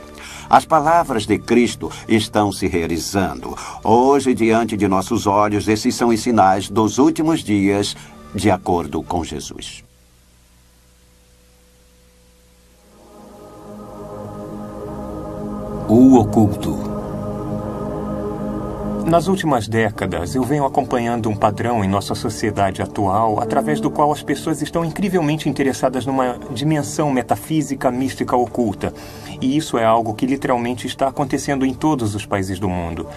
As palavras de Cristo estão se realizando. Hoje, diante de nossos olhos, esses são os sinais dos últimos dias, de acordo com Jesus. O oculto. Nas últimas décadas, eu venho acompanhando um padrão em nossa sociedade atual, através do qual as pessoas estão incrivelmente interessadas numa dimensão metafísica, mística, oculta. E isso é algo que literalmente está acontecendo em todos os países do mundo.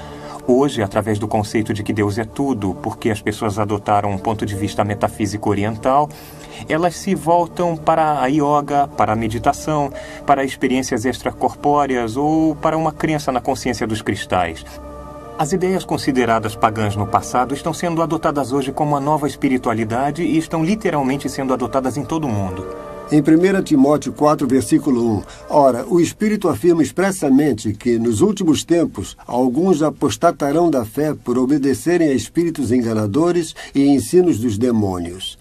Hoje, através do conceito de que Deus é tudo, porque as pessoas adotaram um ponto de vista metafísico oriental, elas se voltam para a yoga, para a meditação, para experiências extracorpóreas ou para uma crença na consciência dos cristais. As ideias consideradas pagãs no passado estão sendo adotadas hoje como uma nova espiritualidade e estão literalmente sendo adotadas em todo o mundo. Em 1 Timóteo 4, versículo 1, ora, o Espírito afirma expressamente que, nos últimos tempos, alguns apostatarão da fé por obedecerem a espíritos enganadores e ensinos dos demônios.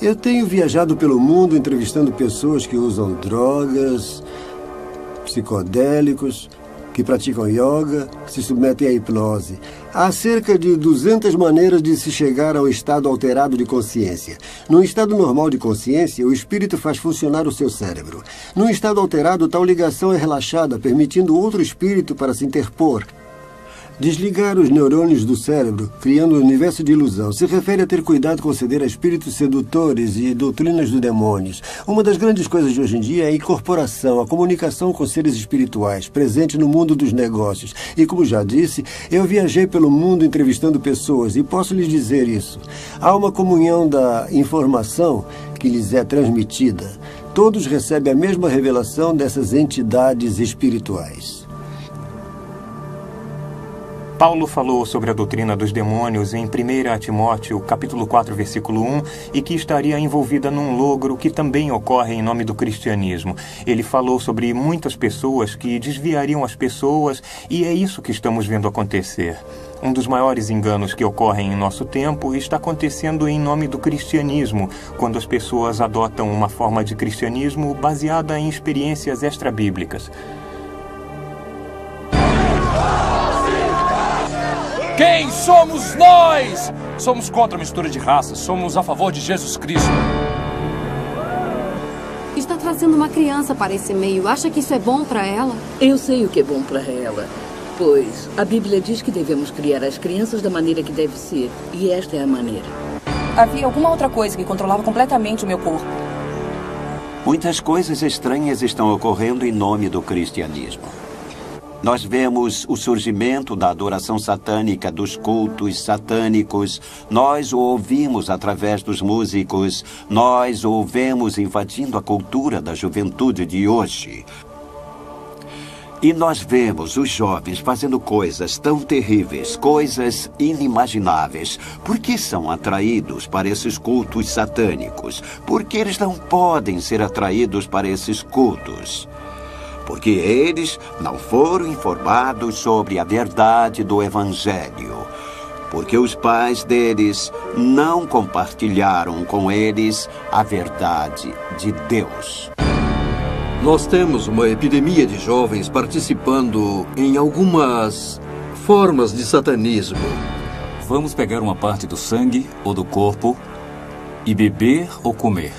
Eu tenho viajado pelo mundo entrevistando pessoas que usam drogas, psicodélicos, que praticam yoga, que se submetem à hipnose. Há cerca de 200 maneiras de se chegar ao estado alterado de consciência. No estado normal de consciência, o espírito faz funcionar o seu cérebro. No estado alterado, tal ligação é relaxada, permitindo outro espírito para se interpor. Desligar os neurônios do cérebro, criando um universo de ilusão, se refere a ter cuidado com ceder a espíritos sedutores e doutrinas dos demônios. Uma das grandes coisas de hoje em dia é a incorporação, a comunicação com seres espirituais, presente no mundo dos negócios. E como já disse, eu viajei pelo mundo entrevistando pessoas e posso lhes dizer isso. Há uma comunhão da informação que lhes é transmitida. Todos recebem a mesma revelação dessas entidades espirituais. Paulo falou sobre a doutrina dos demônios em 1 Timóteo, capítulo 4, versículo 1, e que estaria envolvida num logro que também ocorre em nome do cristianismo. Ele falou sobre muitas pessoas que desviariam as pessoas, e é isso que estamos vendo acontecer. Um dos maiores enganos que ocorrem em nosso tempo está acontecendo em nome do cristianismo, quando as pessoas adotam uma forma de cristianismo baseada em experiências extrabíblicas. Quem somos nós? Somos contra a mistura de raças. Somos a favor de Jesus Cristo. Está trazendo uma criança para esse meio. Acha que isso é bom para ela? Eu sei o que é bom para ela. Pois a Bíblia diz que devemos criar as crianças da maneira que deve ser. E esta é a maneira. Havia alguma outra coisa que controlava completamente o meu corpo. Muitas coisas estranhas estão ocorrendo em nome do cristianismo. Nós vemos o surgimento da adoração satânica, dos cultos satânicos. Nós o ouvimos através dos músicos. Nós o vemos invadindo a cultura da juventude de hoje. E nós vemos os jovens fazendo coisas tão terríveis, coisas inimagináveis. Por que são atraídos para esses cultos satânicos? Por que eles não podem ser atraídos para esses cultos? Porque eles não foram informados sobre a verdade do Evangelho. Porque os pais deles não compartilharam com eles a verdade de Deus. Nós temos uma epidemia de jovens participando em algumas formas de satanismo. Vamos pegar uma parte do sangue ou do corpo e beber ou comer.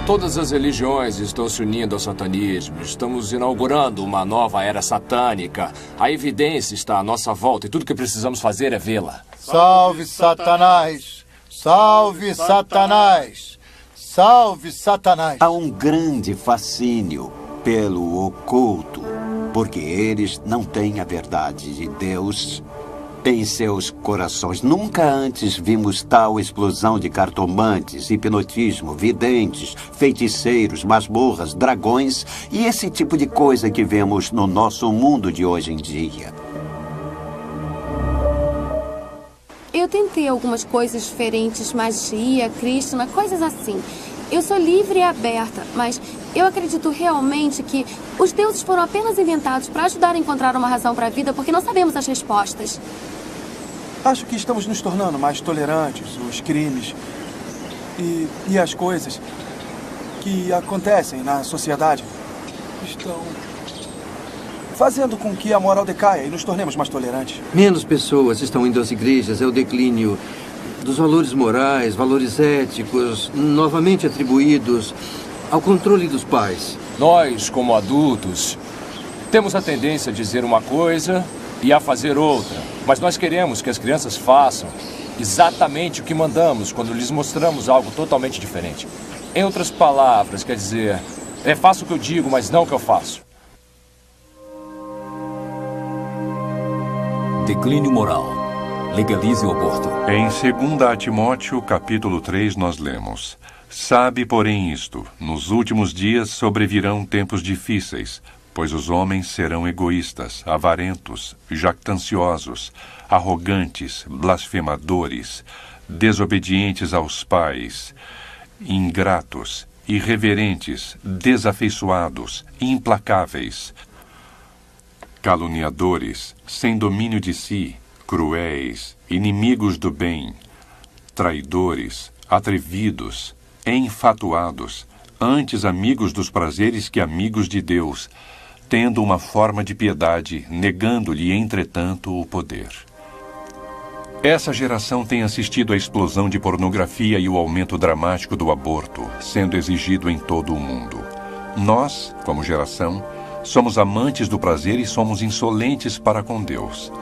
Todas as religiões estão se unindo ao satanismo. Estamos inaugurando uma nova era satânica. A evidência está à nossa volta e tudo que precisamos fazer é vê-la. Salve Satanás! Salve Satanás! Salve Satanás! Há um grande fascínio pelo oculto, porque eles não têm a verdade de Deus em seus corações. Nunca antes vimos tal explosão de cartomantes, hipnotismo, videntes, feiticeiros, masmorras, dragões e esse tipo de coisa que vemos no nosso mundo de hoje em dia. Eu tentei algumas coisas diferentes, magia, Krishna, coisas assim. Eu sou livre e aberta, mas eu acredito realmente que os deuses foram apenas inventados para ajudar a encontrar uma razão para a vida, porque não sabemos as respostas. Acho que estamos nos tornando mais tolerantes, os crimes e as coisas que acontecem na sociedade estão fazendo com que a moral decaia e nos tornemos mais tolerantes. Menos pessoas estão indo às igrejas, é o declínio dos valores morais, valores éticos, novamente atribuídos ao controle dos pais. Nós, como adultos, temos a tendência a dizer uma coisa e a fazer outra. Mas nós queremos que as crianças façam exatamente o que mandamos quando lhes mostramos algo totalmente diferente. Em outras palavras, quer dizer, faço o que eu digo, mas não o que eu faço. declínio moral. Legalize o aborto. Em 2 Timóteo, capítulo 3, nós lemos: Sabe, porém, isto: nos últimos dias sobrevirão tempos difíceis, pois os homens serão egoístas, avarentos, jactanciosos, arrogantes, blasfemadores, desobedientes aos pais, ingratos, irreverentes, desafeiçoados, implacáveis, caluniadores, sem domínio de si, cruéis, inimigos do bem, traidores, atrevidos, enfatuados, antes amigos dos prazeres que amigos de Deus, tendo uma forma de piedade, negando-lhe, entretanto, o poder. Essa geração tem assistido à explosão de pornografia e o aumento dramático do aborto, sendo exigido em todo o mundo. Nós, como geração, somos amantes do prazer e somos insolentes para com Deus.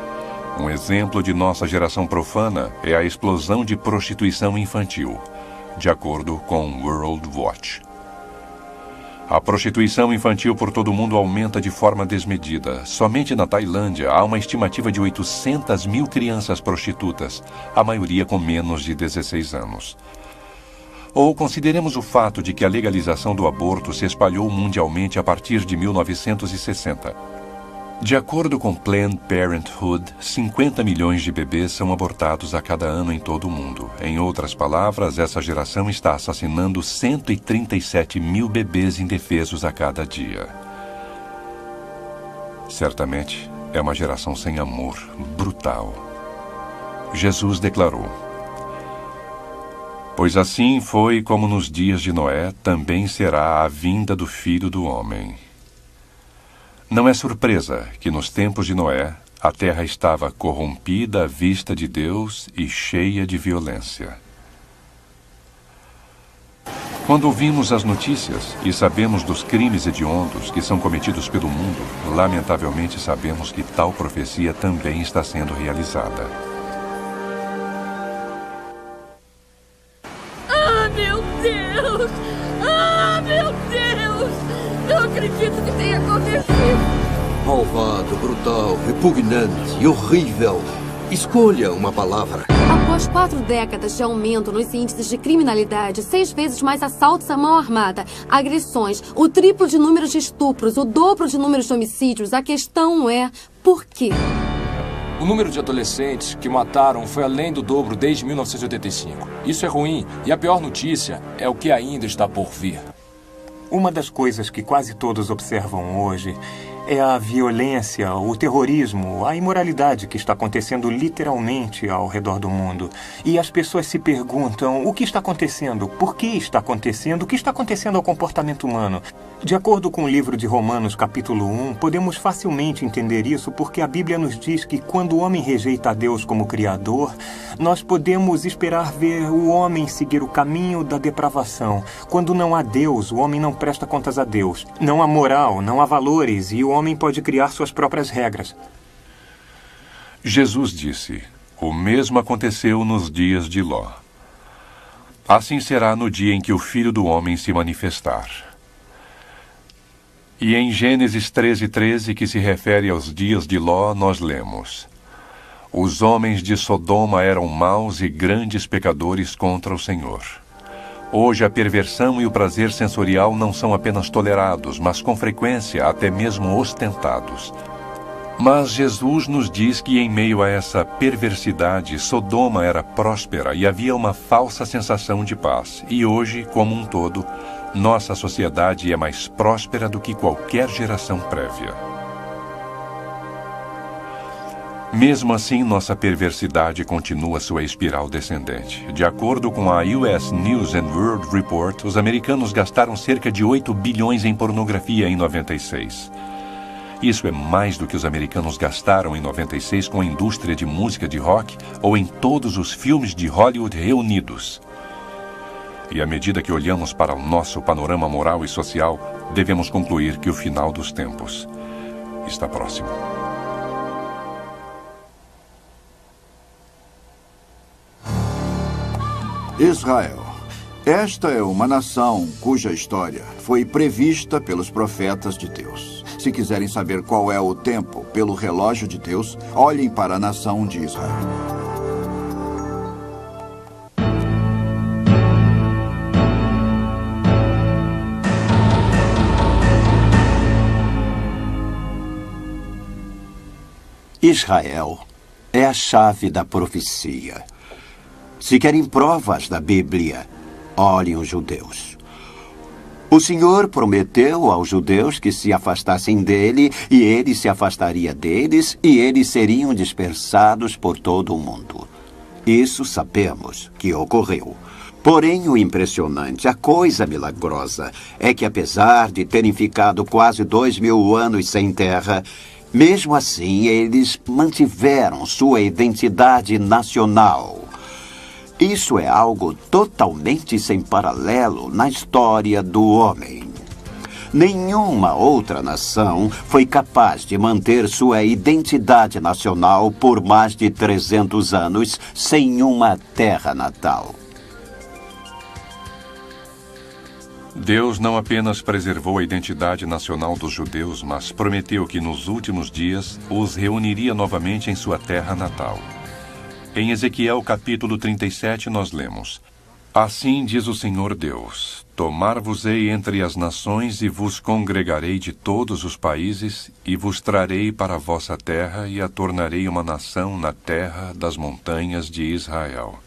Um exemplo de nossa geração profana é a explosão de prostituição infantil, de acordo com World Watch. A prostituição infantil por todo o mundo aumenta de forma desmedida. Somente na Tailândia há uma estimativa de 800 mil crianças prostitutas, a maioria com menos de 16 anos. Ou consideremos o fato de que a legalização do aborto se espalhou mundialmente a partir de 1960. De acordo com Planned Parenthood, 50 milhões de bebês são abortados a cada ano em todo o mundo. Em outras palavras, essa geração está assassinando 137 mil bebês indefesos a cada dia. Certamente, é uma geração sem amor, brutal. Jesus declarou: Pois assim foi como nos dias de Noé, também será a vinda do Filho do Homem. Não é surpresa que nos tempos de Noé, a terra estava corrompida à vista de Deus e cheia de violência. Quando ouvimos as notícias e sabemos dos crimes hediondos que são cometidos pelo mundo, lamentavelmente sabemos que tal profecia também está sendo realizada. Ah, meu Deus! Ah, meu Deus! Não acredito que tenha acontecido! Malvado, brutal, repugnante e horrível. Escolha uma palavra. Após 4 décadas de aumento nos índices de criminalidade, 6 vezes mais assaltos à mão armada, agressões, o triplo de números de estupros, o dobro de números de homicídios, a questão é: por quê? O número de adolescentes que mataram foi além do dobro desde 1985. Isso é ruim, e a pior notícia é o que ainda está por vir. Uma das coisas que quase todos observam hoje é a violência, o terrorismo, a imoralidade que está acontecendo literalmente ao redor do mundo. E as pessoas se perguntam: o que está acontecendo? Por que está acontecendo? O que está acontecendo ao comportamento humano? De acordo com o livro de Romanos, capítulo 1, podemos facilmente entender isso porque a Bíblia nos diz que quando o homem rejeita a Deus como Criador, nós podemos esperar ver o homem seguir o caminho da depravação. Quando não há Deus, o homem não presta contas a Deus. Não há moral, não há valores e o homem pode criar suas próprias regras. Jesus disse: o mesmo aconteceu nos dias de Ló. Assim será no dia em que o Filho do Homem se manifestar. E em Gênesis 13:13, que se refere aos dias de Ló, nós lemos: os homens de Sodoma eram maus e grandes pecadores contra o Senhor. Hoje a perversão e o prazer sensorial não são apenas tolerados, mas com frequência até mesmo ostentados. Mas Jesus nos diz que em meio a essa perversidade, Sodoma era próspera e havia uma falsa sensação de paz. E hoje, como um todo, nossa sociedade é mais próspera do que qualquer geração prévia. Mesmo assim, nossa perversidade continua sua espiral descendente. De acordo com a US News and World Report, os americanos gastaram cerca de 8 bilhões em pornografia em 96. Isso é mais do que os americanos gastaram em 96 com a indústria de música de rock ou em todos os filmes de Hollywood reunidos. E à medida que olhamos para o nosso panorama moral e social, devemos concluir que o final dos tempos está próximo. Israel. Esta é uma nação cuja história foi prevista pelos profetas de Deus. Se quiserem saber qual é o tempo pelo relógio de Deus, olhem para a nação de Israel. Israel é a chave da profecia. Se querem provas da Bíblia, olhem os judeus. O Senhor prometeu aos judeus que se afastassem dele, e ele se afastaria deles, e eles seriam dispersados por todo o mundo. Isso sabemos que ocorreu. Porém, o impressionante, a coisa milagrosa, é que apesar de terem ficado quase 2000 anos sem terra, mesmo assim, eles mantiveram sua identidade nacional. Isso é algo totalmente sem paralelo na história do homem. Nenhuma outra nação foi capaz de manter sua identidade nacional por mais de 300 anos sem uma terra natal. Deus não apenas preservou a identidade nacional dos judeus, mas prometeu que nos últimos dias os reuniria novamente em sua terra natal. Em Ezequiel capítulo 37 nós lemos: Assim diz o Senhor Deus: Tomar-vos-ei entre as nações e vos congregarei de todos os países e vos trarei para a vossa terra e a tornarei uma nação na terra das montanhas de Israel.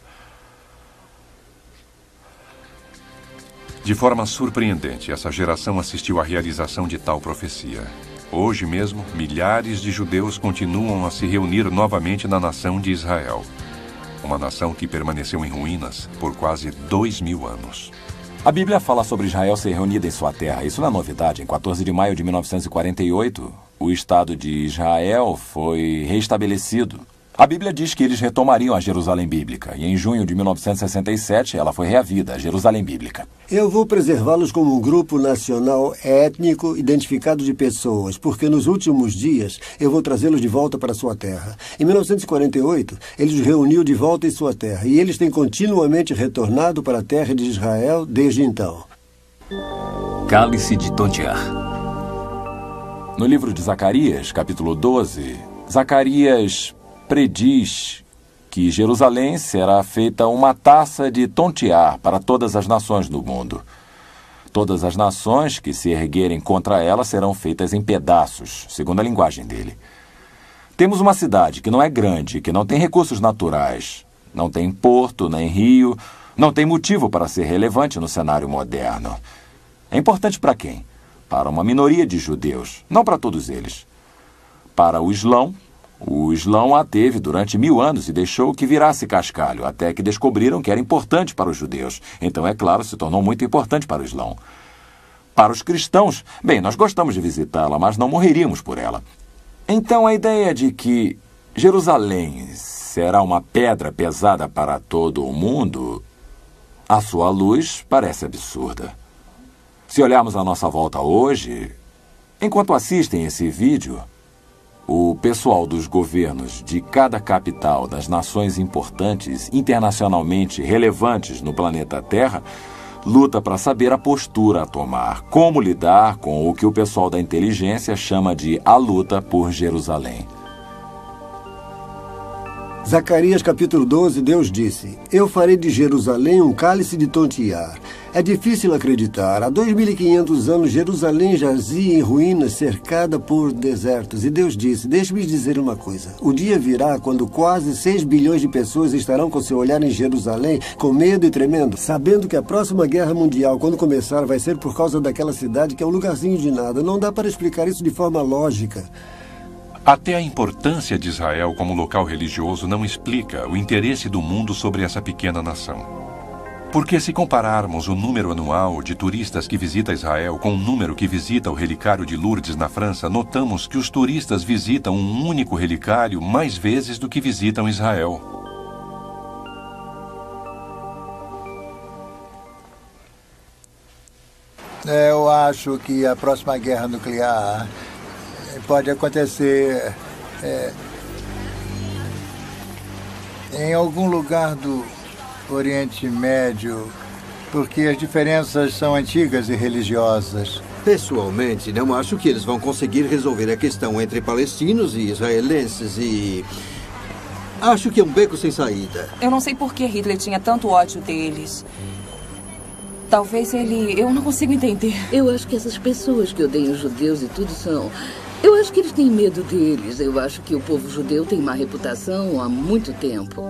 De forma surpreendente, essa geração assistiu à realização de tal profecia. Hoje mesmo, milhares de judeus continuam a se reunir novamente na nação de Israel. Uma nação que permaneceu em ruínas por quase 2000 anos. A Bíblia fala sobre Israel ser reunida em sua terra. Isso não é novidade. Em 14 de maio de 1948, o Estado de Israel foi reestabelecido. A Bíblia diz que eles retomariam a Jerusalém Bíblica, e em junho de 1967 ela foi reavida, a Jerusalém Bíblica. Eu vou preservá-los como um grupo nacional étnico identificado de pessoas, porque nos últimos dias eu vou trazê-los de volta para sua terra. Em 1948, ele os reuniu de volta em sua terra, e eles têm continuamente retornado para a terra de Israel desde então. Cálice de Tontiar. No livro de Zacarias, capítulo 12, Zacarias prediz que Jerusalém será feita uma taça de tontear para todas as nações do mundo. Todas as nações que se erguerem contra ela serão feitas em pedaços, segundo a linguagem dele. Temos uma cidade que não é grande, que não tem recursos naturais, não tem porto, nem rio, não tem motivo para ser relevante no cenário moderno. É importante para quem? Para uma minoria de judeus, não para todos eles. Para o Islão a teve durante 1000 anos e deixou que virasse cascalho, até que descobriram que era importante para os judeus. Então, é claro, se tornou muito importante para o Islão. Para os cristãos, bem, nós gostamos de visitá-la, mas não morreríamos por ela. Então, a ideia de que Jerusalém será uma pedra pesada para todo o mundo, à sua luz, parece absurda. Se olharmos à nossa volta hoje, enquanto assistem esse vídeo, o pessoal dos governos de cada capital das nações importantes, internacionalmente relevantes no planeta Terra, luta para saber a postura a tomar, como lidar com o que o pessoal da inteligência chama de a luta por Jerusalém. Zacarias capítulo 12, Deus disse: Eu farei de Jerusalém um cálice de tontear. É difícil acreditar. Há 2500 anos, Jerusalém jazia em ruínas, cercada por desertos. E Deus disse: Deixe-me dizer uma coisa. O dia virá quando quase 6 bilhões de pessoas estarão com seu olhar em Jerusalém, com medo e tremendo, sabendo que a próxima guerra mundial, quando começar, vai ser por causa daquela cidade que é um lugarzinho de nada. Não dá para explicar isso de forma lógica. Até a importância de Israel como local religioso não explica o interesse do mundo sobre essa pequena nação. Porque se compararmos o número anual de turistas que visita Israel com o número que visita o relicário de Lourdes na França, notamos que os turistas visitam um único relicário mais vezes do que visitam Israel. Eu acho que a próxima guerra nuclear pode acontecer em algum lugar do Oriente Médio, porque as diferenças são antigas e religiosas. Pessoalmente, não acho que eles vão conseguir resolver a questão entre palestinos e israelenses e... acho que é um beco sem saída. Eu não sei por que Hitler tinha tanto ódio deles. Talvez ele... eu não consigo entender. Eu acho que essas pessoas que odeiam os judeus e tudo são... eu acho que eles têm medo deles. Eu acho que o povo judeu tem má reputação há muito tempo.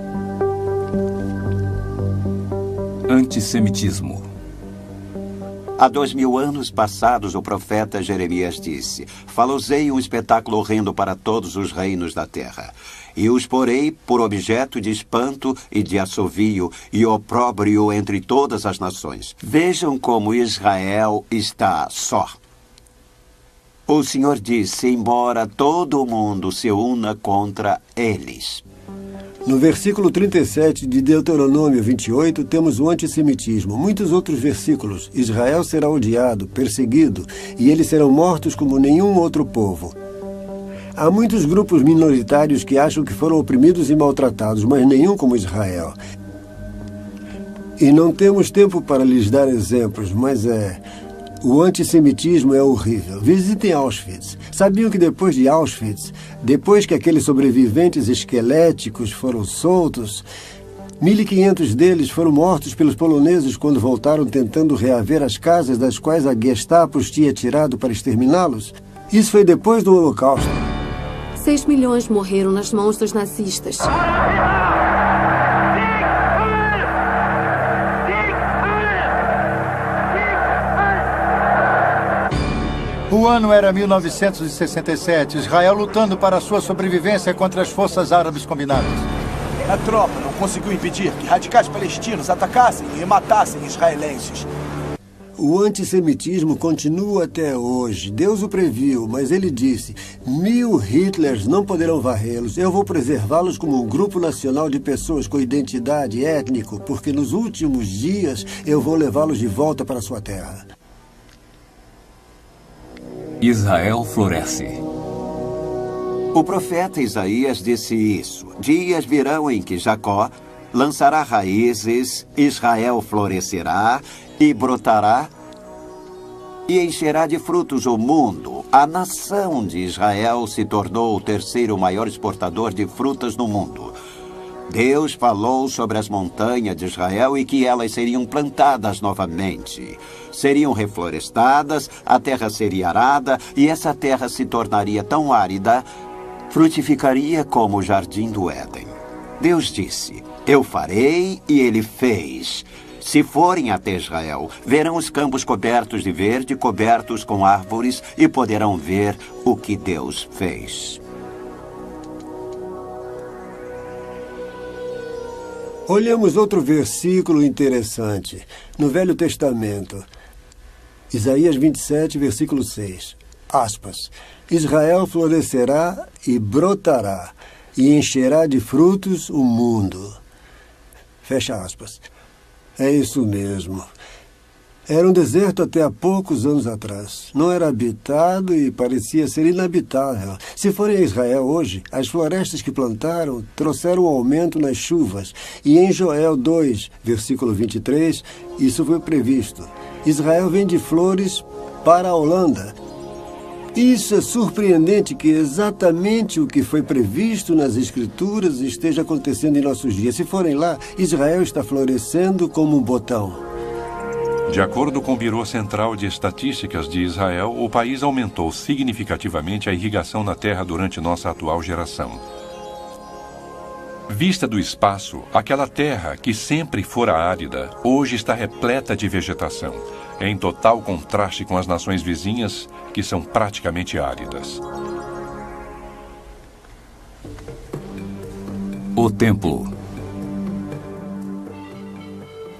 Antissemitismo. Há 2000 anos passados, o profeta Jeremias disse: falosei um espetáculo horrendo para todos os reinos da terra, e os porei por objeto de espanto e de assovio e opróbrio entre todas as nações. Vejam como Israel está só. O Senhor disse: embora todo o mundo se una contra eles. No versículo 37 de Deuteronômio 28, temos o antissemitismo. Muitos outros versículos. Israel será odiado, perseguido, e eles serão mortos como nenhum outro povo. Há muitos grupos minoritários que acham que foram oprimidos e maltratados, mas nenhum como Israel. E não temos tempo para lhes dar exemplos, mas o antissemitismo é horrível. Visitem Auschwitz. Sabiam que depois de Auschwitz, depois que aqueles sobreviventes esqueléticos foram soltos, 1.500 deles foram mortos pelos poloneses quando voltaram tentando reaver as casas das quais a Gestapo os tinha tirado para exterminá-los? Isso foi depois do Holocausto. 6 milhões morreram nas mãos dos nazistas. O ano era 1967, Israel lutando para sua sobrevivência contra as forças árabes combinadas. A tropa não conseguiu impedir que radicais palestinos atacassem e matassem israelenses. O antissemitismo continua até hoje. Deus o previu, mas ele disse: 1000 Hitlers não poderão varrê-los. Eu vou preservá-los como um grupo nacional de pessoas com identidade étnico, porque nos últimos dias eu vou levá-los de volta para sua terra. Israel floresce. O profeta Isaías disse isso: dias virão em que Jacó lançará raízes, Israel florescerá e brotará e encherá de frutos o mundo. A nação de Israel se tornou o terceiro maior exportador de frutas no mundo. Deus falou sobre as montanhas de Israel e que elas seriam plantadas novamente. Seriam reflorestadas, a terra seria arada e essa terra se tornaria tão árida, frutificaria como o jardim do Éden. Deus disse: eu farei, e ele fez. Se forem até Israel, verão os campos cobertos de verde, cobertos com árvores, e poderão ver o que Deus fez. Olhamos outro versículo interessante, no Velho Testamento. Isaías 27, versículo 6. Aspas. Israel florescerá e brotará, e encherá de frutos o mundo. Fecha aspas. É isso mesmo. Era um deserto até há poucos anos atrás. Não era habitado e parecia ser inabitável. Se forem a Israel hoje, as florestas que plantaram trouxeram um aumento nas chuvas. E em Joel 2, versículo 23, isso foi previsto. Israel vende flores para a Holanda. Isso é surpreendente que exatamente o que foi previsto nas Escrituras esteja acontecendo em nossos dias. Se forem lá, Israel está florescendo como um botão. De acordo com o Biro Central de Estatísticas de Israel, o país aumentou significativamente a irrigação na terra durante nossa atual geração. Vista do espaço, aquela terra que sempre fora árida, hoje está repleta de vegetação, em total contraste com as nações vizinhas, que são praticamente áridas. O templo.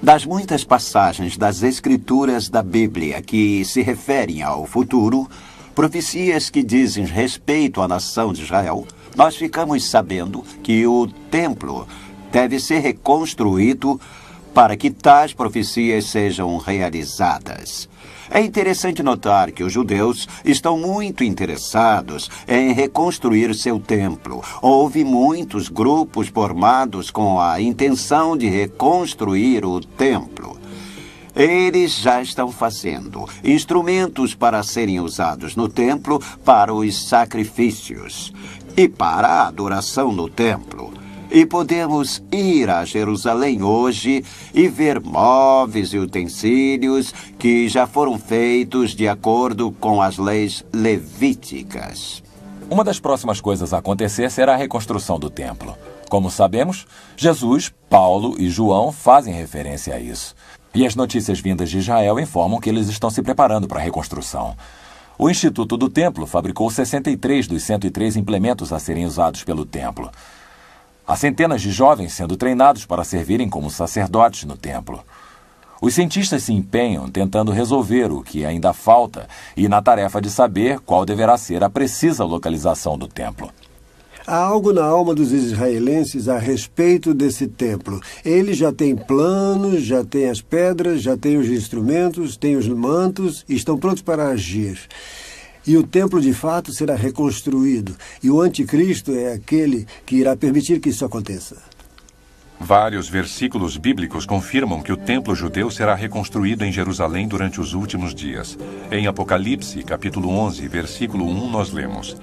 Das muitas passagens das Escrituras da Bíblia que se referem ao futuro, profecias que dizem respeito à nação de Israel, nós ficamos sabendo que o templo deve ser reconstruído para que tais profecias sejam realizadas. É interessante notar que os judeus estão muito interessados em reconstruir seu templo. Houve muitos grupos formados com a intenção de reconstruir o templo. Eles já estão fazendo instrumentos para serem usados no templo para os sacrifícios e para a adoração no templo. E podemos ir a Jerusalém hoje e ver móveis e utensílios que já foram feitos de acordo com as leis levíticas. Uma das próximas coisas a acontecer será a reconstrução do templo. Como sabemos, Jesus, Paulo e João fazem referência a isso. E as notícias vindas de Israel informam que eles estão se preparando para a reconstrução. O Instituto do Templo fabricou 63 dos 103 implementos a serem usados pelo templo. Há centenas de jovens sendo treinados para servirem como sacerdotes no templo. Os cientistas se empenham tentando resolver o que ainda falta e na tarefa de saber qual deverá ser a precisa localização do templo. Há algo na alma dos israelenses a respeito desse templo. Eles já têm planos, já têm as pedras, já têm os instrumentos, têm os mantos e estão prontos para agir. E o templo, de fato, será reconstruído. E o anticristo é aquele que irá permitir que isso aconteça. Vários versículos bíblicos confirmam que o templo judeu será reconstruído em Jerusalém durante os últimos dias. Em Apocalipse, capítulo 11, versículo 1, nós lemos: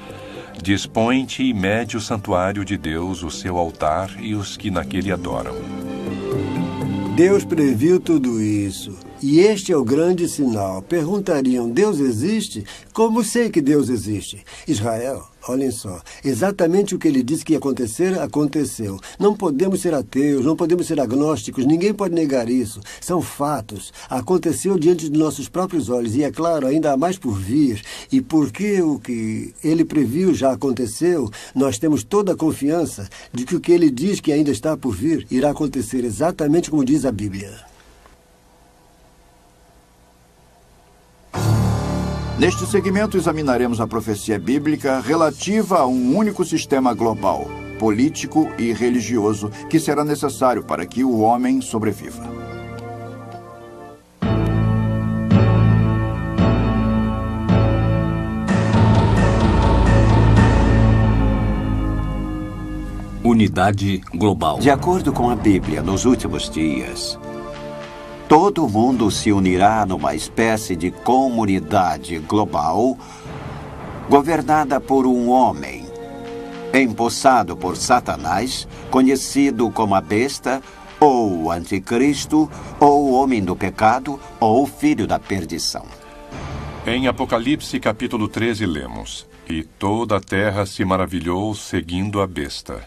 Dispõe-te e mede o santuário de Deus, o seu altar e os que naquele adoram. Deus previu tudo isso. E este é o grande sinal. Perguntariam, Deus existe? Como sei que Deus existe? Israel, olhem só, exatamente o que ele disse que ia acontecer, aconteceu. Não podemos ser ateus, não podemos ser agnósticos, ninguém pode negar isso. São fatos. Aconteceu diante de nossos próprios olhos e, é claro, ainda há mais por vir. E porque o que ele previu já aconteceu, nós temos toda a confiança de que o que ele diz que ainda está por vir irá acontecer exatamente como diz a Bíblia. Neste segmento, examinaremos a profecia bíblica relativa a um único sistema global, político e religioso, que será necessário para que o homem sobreviva. Unidade global. De acordo com a Bíblia, nos últimos dias, todo mundo se unirá numa espécie de comunidade global governada por um homem, empossado por Satanás, conhecido como a besta, ou o anticristo, ou o homem do pecado, ou o filho da perdição. Em Apocalipse, capítulo 13, lemos: E toda a terra se maravilhou seguindo a besta.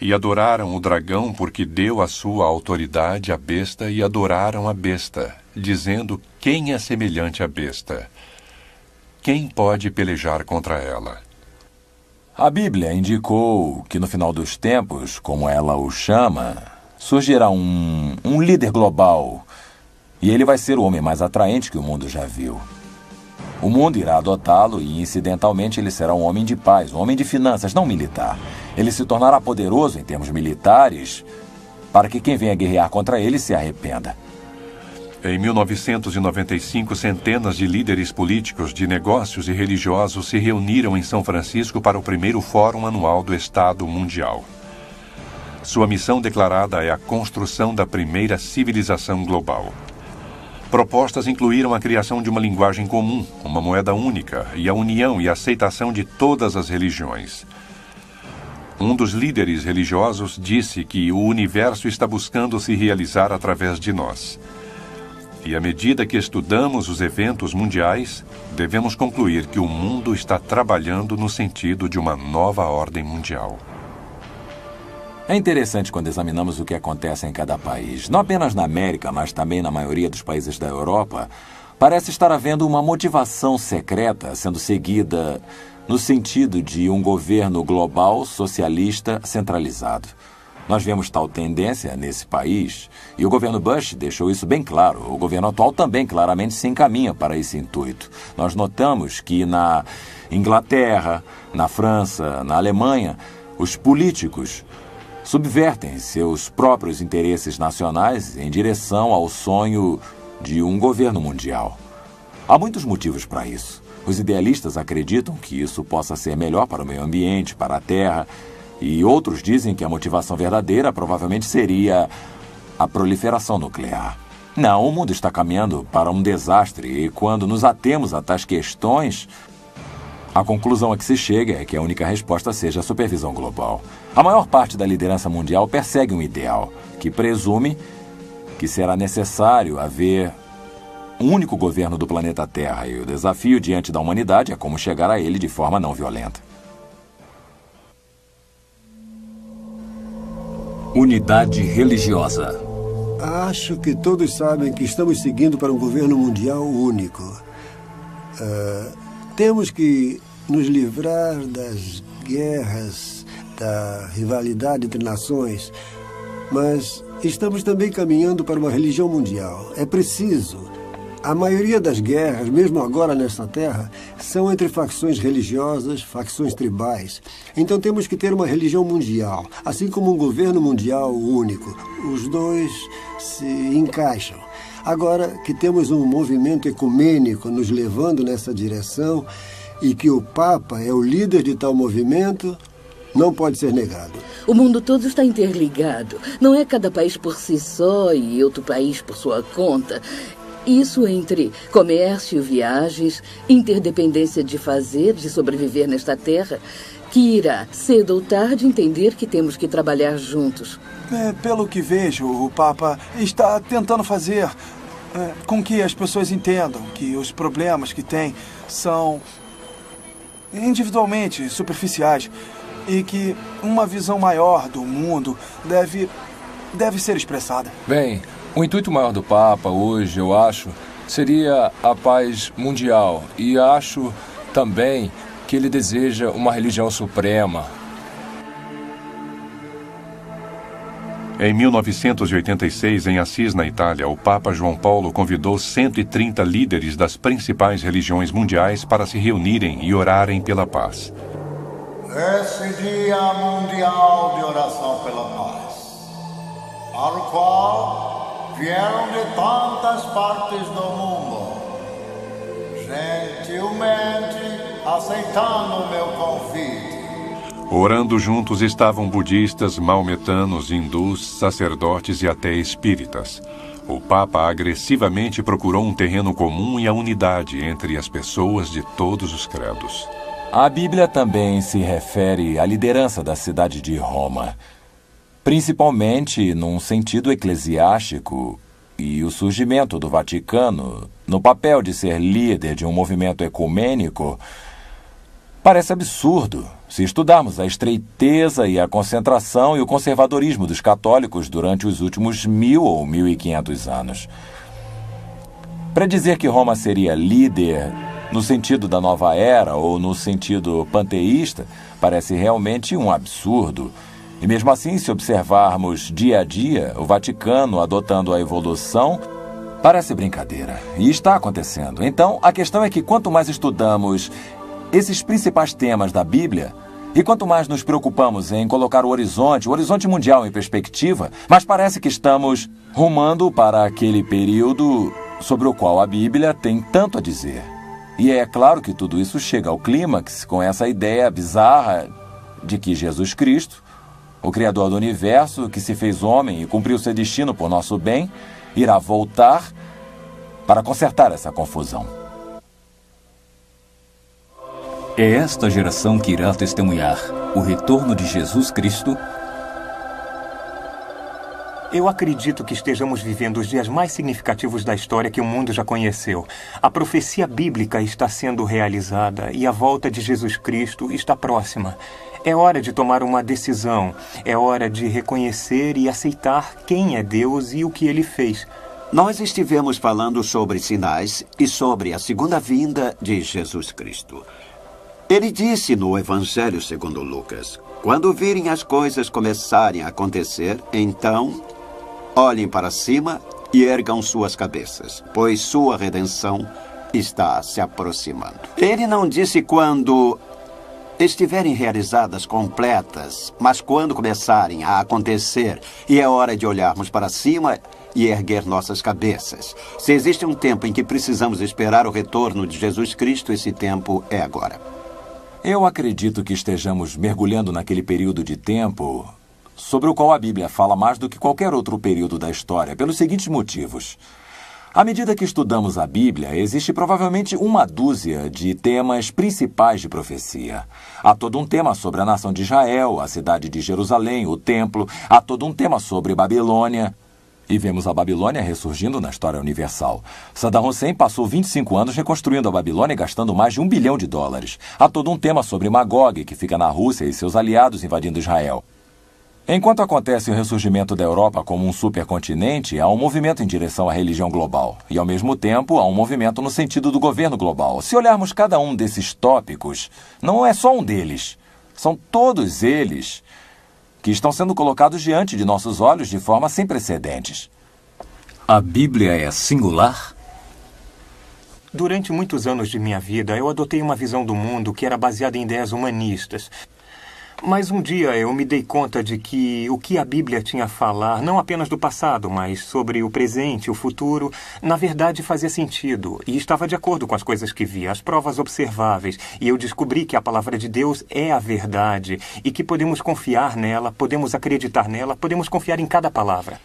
E adoraram o dragão porque deu a sua autoridade à besta e adoraram a besta, dizendo: Quem é semelhante à besta? Quem pode pelejar contra ela? A Bíblia indicou que no final dos tempos, como ela o chama, surgirá um líder global. E ele vai ser o homem mais atraente que o mundo já viu. O mundo irá adotá-lo e, incidentalmente, ele será um homem de paz, um homem de finanças, não militar. Ele se tornará poderoso em termos militares para que quem venha guerrear contra ele se arrependa. Em 1995, centenas de líderes políticos, de negócios e religiosos se reuniram em São Francisco para o primeiro Fórum Anual do Estado Mundial. Sua missão declarada é a construção da primeira civilização global. Propostas incluíram a criação de uma linguagem comum, uma moeda única e a união e aceitação de todas as religiões. Um dos líderes religiosos disse que o universo está buscando se realizar através de nós. E à medida que estudamos os eventos mundiais, devemos concluir que o mundo está trabalhando no sentido de uma nova ordem mundial. É interessante quando examinamos o que acontece em cada país. Não apenas na América, mas também na maioria dos países da Europa, parece estar havendo uma motivação secreta sendo seguida no sentido de um governo global socialista centralizado. Nós vemos tal tendência nesse país e o governo Bush deixou isso bem claro. O governo atual também claramente se encaminha para esse intuito. Nós notamos que na Inglaterra, na França, na Alemanha, os políticos subvertem seus próprios interesses nacionais em direção ao sonho de um governo mundial. Há muitos motivos para isso. Os idealistas acreditam que isso possa ser melhor para o meio ambiente, para a Terra, e outros dizem que a motivação verdadeira provavelmente seria a proliferação nuclear. Não, o mundo está caminhando para um desastre e quando nos atemos a tais questões, a conclusão a que se chega é que a única resposta seja a supervisão global. A maior parte da liderança mundial persegue um ideal que presume que será necessário haver um único governo do planeta Terra e o desafio diante da humanidade é como chegar a ele de forma não violenta. Unidade religiosa. Acho que todos sabem que estamos seguindo para um governo mundial único. Temos que nos livrar das guerras, da rivalidade entre nações, mas estamos também caminhando para uma religião mundial. É preciso. A maioria das guerras, mesmo agora nesta terra, são entre facções religiosas, facções tribais. Então temos que ter uma religião mundial, assim como um governo mundial único. Os dois se encaixam. Agora que temos um movimento ecumênico nos levando nessa direção e que o Papa é o líder de tal movimento, não pode ser negado. O mundo todo está interligado. Não é cada país por si só e outro país por sua conta. Isso entre comércio, viagens, interdependência de fazer, de sobreviver nesta terra, que irá, cedo ou tarde, entender que temos que trabalhar juntos. Pelo que vejo, o Papa está tentando fazer com que as pessoas entendam que os problemas que têm são individualmente superficiais e que uma visão maior do mundo deve ser expressada. Bem, o intuito maior do Papa hoje, eu acho, seria a paz mundial. E acho também que ele deseja uma religião suprema. Em 1986, em Assis, na Itália, o Papa João Paulo convidou 130 líderes das principais religiões mundiais para se reunirem e orarem pela paz. Esse Dia Mundial de Oração pela Paz, para o qual vieram de tantas partes do mundo, gentilmente aceitando o meu convite. Orando juntos estavam budistas, maometanos, hindus, sacerdotes e até espíritas. O Papa agressivamente procurou um terreno comum e a unidade entre as pessoas de todos os credos. A Bíblia também se refere à liderança da cidade de Roma, principalmente num sentido eclesiástico, e o surgimento do Vaticano, no papel de ser líder de um movimento ecumênico, parece absurdo se estudarmos a estreiteza e a concentração e o conservadorismo dos católicos durante os últimos 1000 ou 1500 anos. Predizer que Roma seria líder no sentido da nova era ou no sentido panteísta parece realmente um absurdo. E mesmo assim, se observarmos dia a dia o Vaticano adotando a evolução, parece brincadeira. E está acontecendo. Então, a questão é que quanto mais estudamos esses principais temas da Bíblia, e quanto mais nos preocupamos em colocar o horizonte mundial em perspectiva, mais parece que estamos rumando para aquele período sobre o qual a Bíblia tem tanto a dizer. E é claro que tudo isso chega ao clímax com essa ideia bizarra de que Jesus Cristo, o Criador do Universo, que se fez homem e cumpriu seu destino por nosso bem, irá voltar para consertar essa confusão. É esta geração que irá testemunhar o retorno de Jesus Cristo? Eu acredito que estejamos vivendo os dias mais significativos da história que o mundo já conheceu. A profecia bíblica está sendo realizada e a volta de Jesus Cristo está próxima. É hora de tomar uma decisão. É hora de reconhecer e aceitar quem é Deus e o que Ele fez. Nós estivemos falando sobre sinais e sobre a segunda vinda de Jesus Cristo. Ele disse no Evangelho segundo Lucas: quando virem as coisas começarem a acontecer, então olhem para cima e ergam suas cabeças, pois sua redenção está se aproximando. Ele não disse quando estiverem realizadas completas, mas quando começarem a acontecer, e é hora de olharmos para cima e erguer nossas cabeças. Se existe um tempo em que precisamos esperar o retorno de Jesus Cristo, esse tempo é agora. Eu acredito que estejamos mergulhando naquele período de tempo sobre o qual a Bíblia fala mais do que qualquer outro período da história, pelos seguintes motivos. À medida que estudamos a Bíblia, existe provavelmente uma dúzia de temas principais de profecia. Há todo um tema sobre a nação de Israel, a cidade de Jerusalém, o templo. Há todo um tema sobre Babilônia. E vemos a Babilônia ressurgindo na história universal. Saddam Hussein passou 25 anos reconstruindo a Babilônia e gastando mais de $1 bilhão. Há todo um tema sobre Magog, que fica na Rússia, e seus aliados invadindo Israel. Enquanto acontece o ressurgimento da Europa como um supercontinente, há um movimento em direção à religião global. E, ao mesmo tempo, há um movimento no sentido do governo global. Se olharmos cada um desses tópicos, não é só um deles. São todos eles que estão sendo colocados diante de nossos olhos de forma sem precedentes. A Bíblia é singular? Durante muitos anos de minha vida, eu adotei uma visão do mundo que era baseada em ideias humanistas. Mas um dia eu me dei conta de que o que a Bíblia tinha a falar, não apenas do passado, mas sobre o presente, o futuro, na verdade fazia sentido e estava de acordo com as coisas que via, as provas observáveis. E eu descobri que a palavra de Deus é a verdade e que podemos confiar nela, podemos acreditar nela, podemos confiar em cada palavra.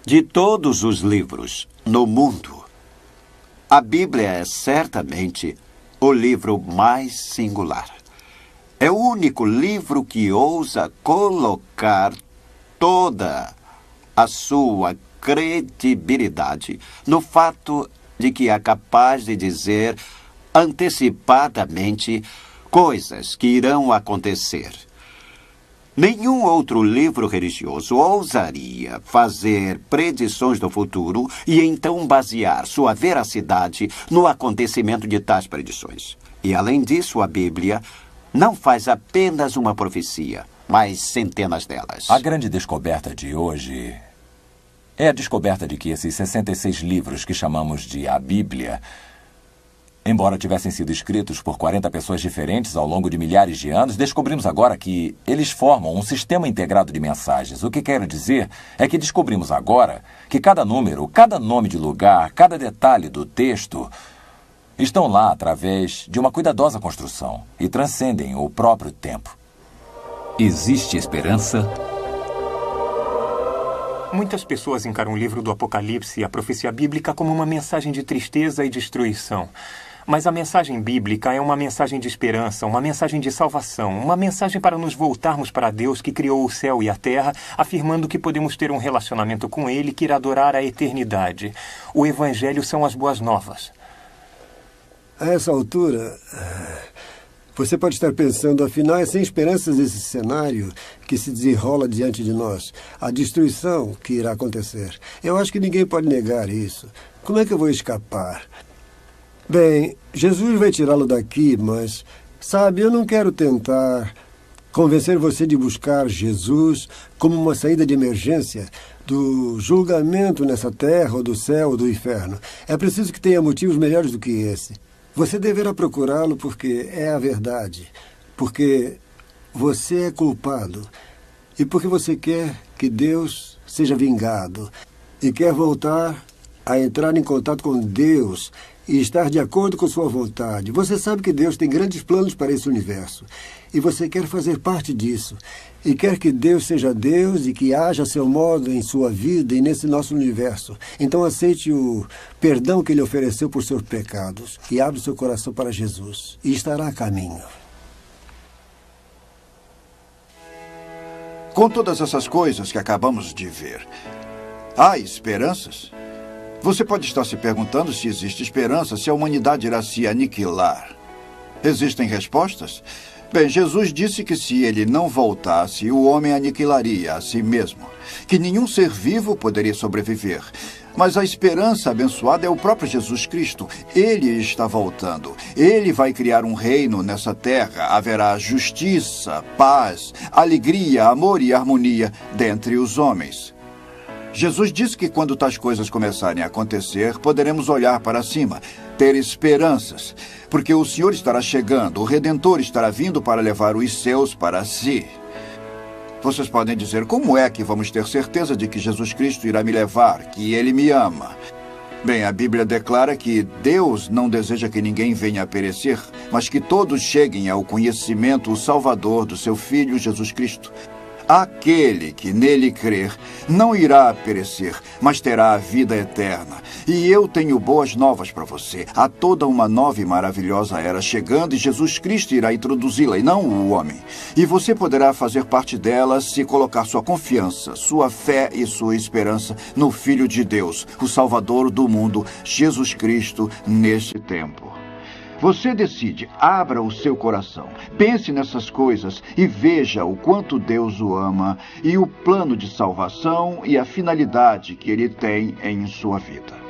De todos os livros no mundo, a Bíblia é certamente o livro mais singular. É o único livro que ousa colocar toda a sua credibilidade no fato de que é capaz de dizer antecipadamente coisas que irão acontecer. Nenhum outro livro religioso ousaria fazer predições do futuro e então basear sua veracidade no acontecimento de tais predições. E, além disso, a Bíblia não faz apenas uma profecia, mas centenas delas. A grande descoberta de hoje é a descoberta de que esses 66 livros que chamamos de a Bíblia, embora tivessem sido escritos por 40 pessoas diferentes ao longo de milhares de anos, descobrimos agora que eles formam um sistema integrado de mensagens. O que quero dizer é que descobrimos agora que cada número, cada nome de lugar, cada detalhe do texto estão lá através de uma cuidadosa construção e transcendem o próprio tempo. Existe esperança? Muitas pessoas encaram o livro do Apocalipse e a profecia bíblica como uma mensagem de tristeza e destruição. Mas a mensagem bíblica é uma mensagem de esperança, uma mensagem de salvação, uma mensagem para nos voltarmos para Deus que criou o céu e a terra, afirmando que podemos ter um relacionamento com Ele que irá durar a eternidade. O Evangelho são as boas novas. A essa altura, você pode estar pensando, afinal, é sem esperanças esse cenário que se desenrola diante de nós, a destruição que irá acontecer. Eu acho que ninguém pode negar isso. Como é que eu vou escapar? Bem, Jesus vai tirá-lo daqui, mas, sabe, eu não quero tentar convencer você de buscar Jesus como uma saída de emergência do julgamento nessa terra, ou do céu, ou do inferno. É preciso que tenha motivos melhores do que esse. Você deverá procurá-lo porque é a verdade, porque você é culpado e porque você quer que Deus seja vingado e quer voltar a entrar em contato com Deus e estar de acordo com sua vontade. Você sabe que Deus tem grandes planos para esse universo e você quer fazer parte disso e quer que Deus seja Deus e que haja seu modo em sua vida e nesse nosso universo. Então aceite o perdão que Ele ofereceu por seus pecados e abra seu coração para Jesus e estará a caminho. Com todas essas coisas que acabamos de ver, há esperanças? Você pode estar se perguntando se existe esperança, se a humanidade irá se aniquilar. Existem respostas? Bem, Jesus disse que se ele não voltasse, o homem aniquilaria a si mesmo, que nenhum ser vivo poderia sobreviver. Mas a esperança abençoada é o próprio Jesus Cristo. Ele está voltando. Ele vai criar um reino nessa terra. Haverá justiça, paz, alegria, amor e harmonia dentre os homens. Jesus disse que quando tais coisas começarem a acontecer, poderemos olhar para cima, ter esperanças, porque o Senhor estará chegando, o Redentor estará vindo para levar os seus para si. Vocês podem dizer, como é que vamos ter certeza de que Jesus Cristo irá me levar, que Ele me ama? Bem, a Bíblia declara que Deus não deseja que ninguém venha a perecer, mas que todos cheguem ao conhecimento salvador do seu Filho Jesus Cristo. Aquele que nele crer não irá perecer, mas terá a vida eterna. E eu tenho boas novas para você. Há toda uma nova e maravilhosa era chegando e Jesus Cristo irá introduzi-la, e não o homem. E você poderá fazer parte dela se colocar sua confiança, sua fé e sua esperança no Filho de Deus, o Salvador do mundo, Jesus Cristo, neste tempo. Você decide, abra o seu coração, pense nessas coisas e veja o quanto Deus o ama e o plano de salvação e a finalidade que Ele tem em sua vida.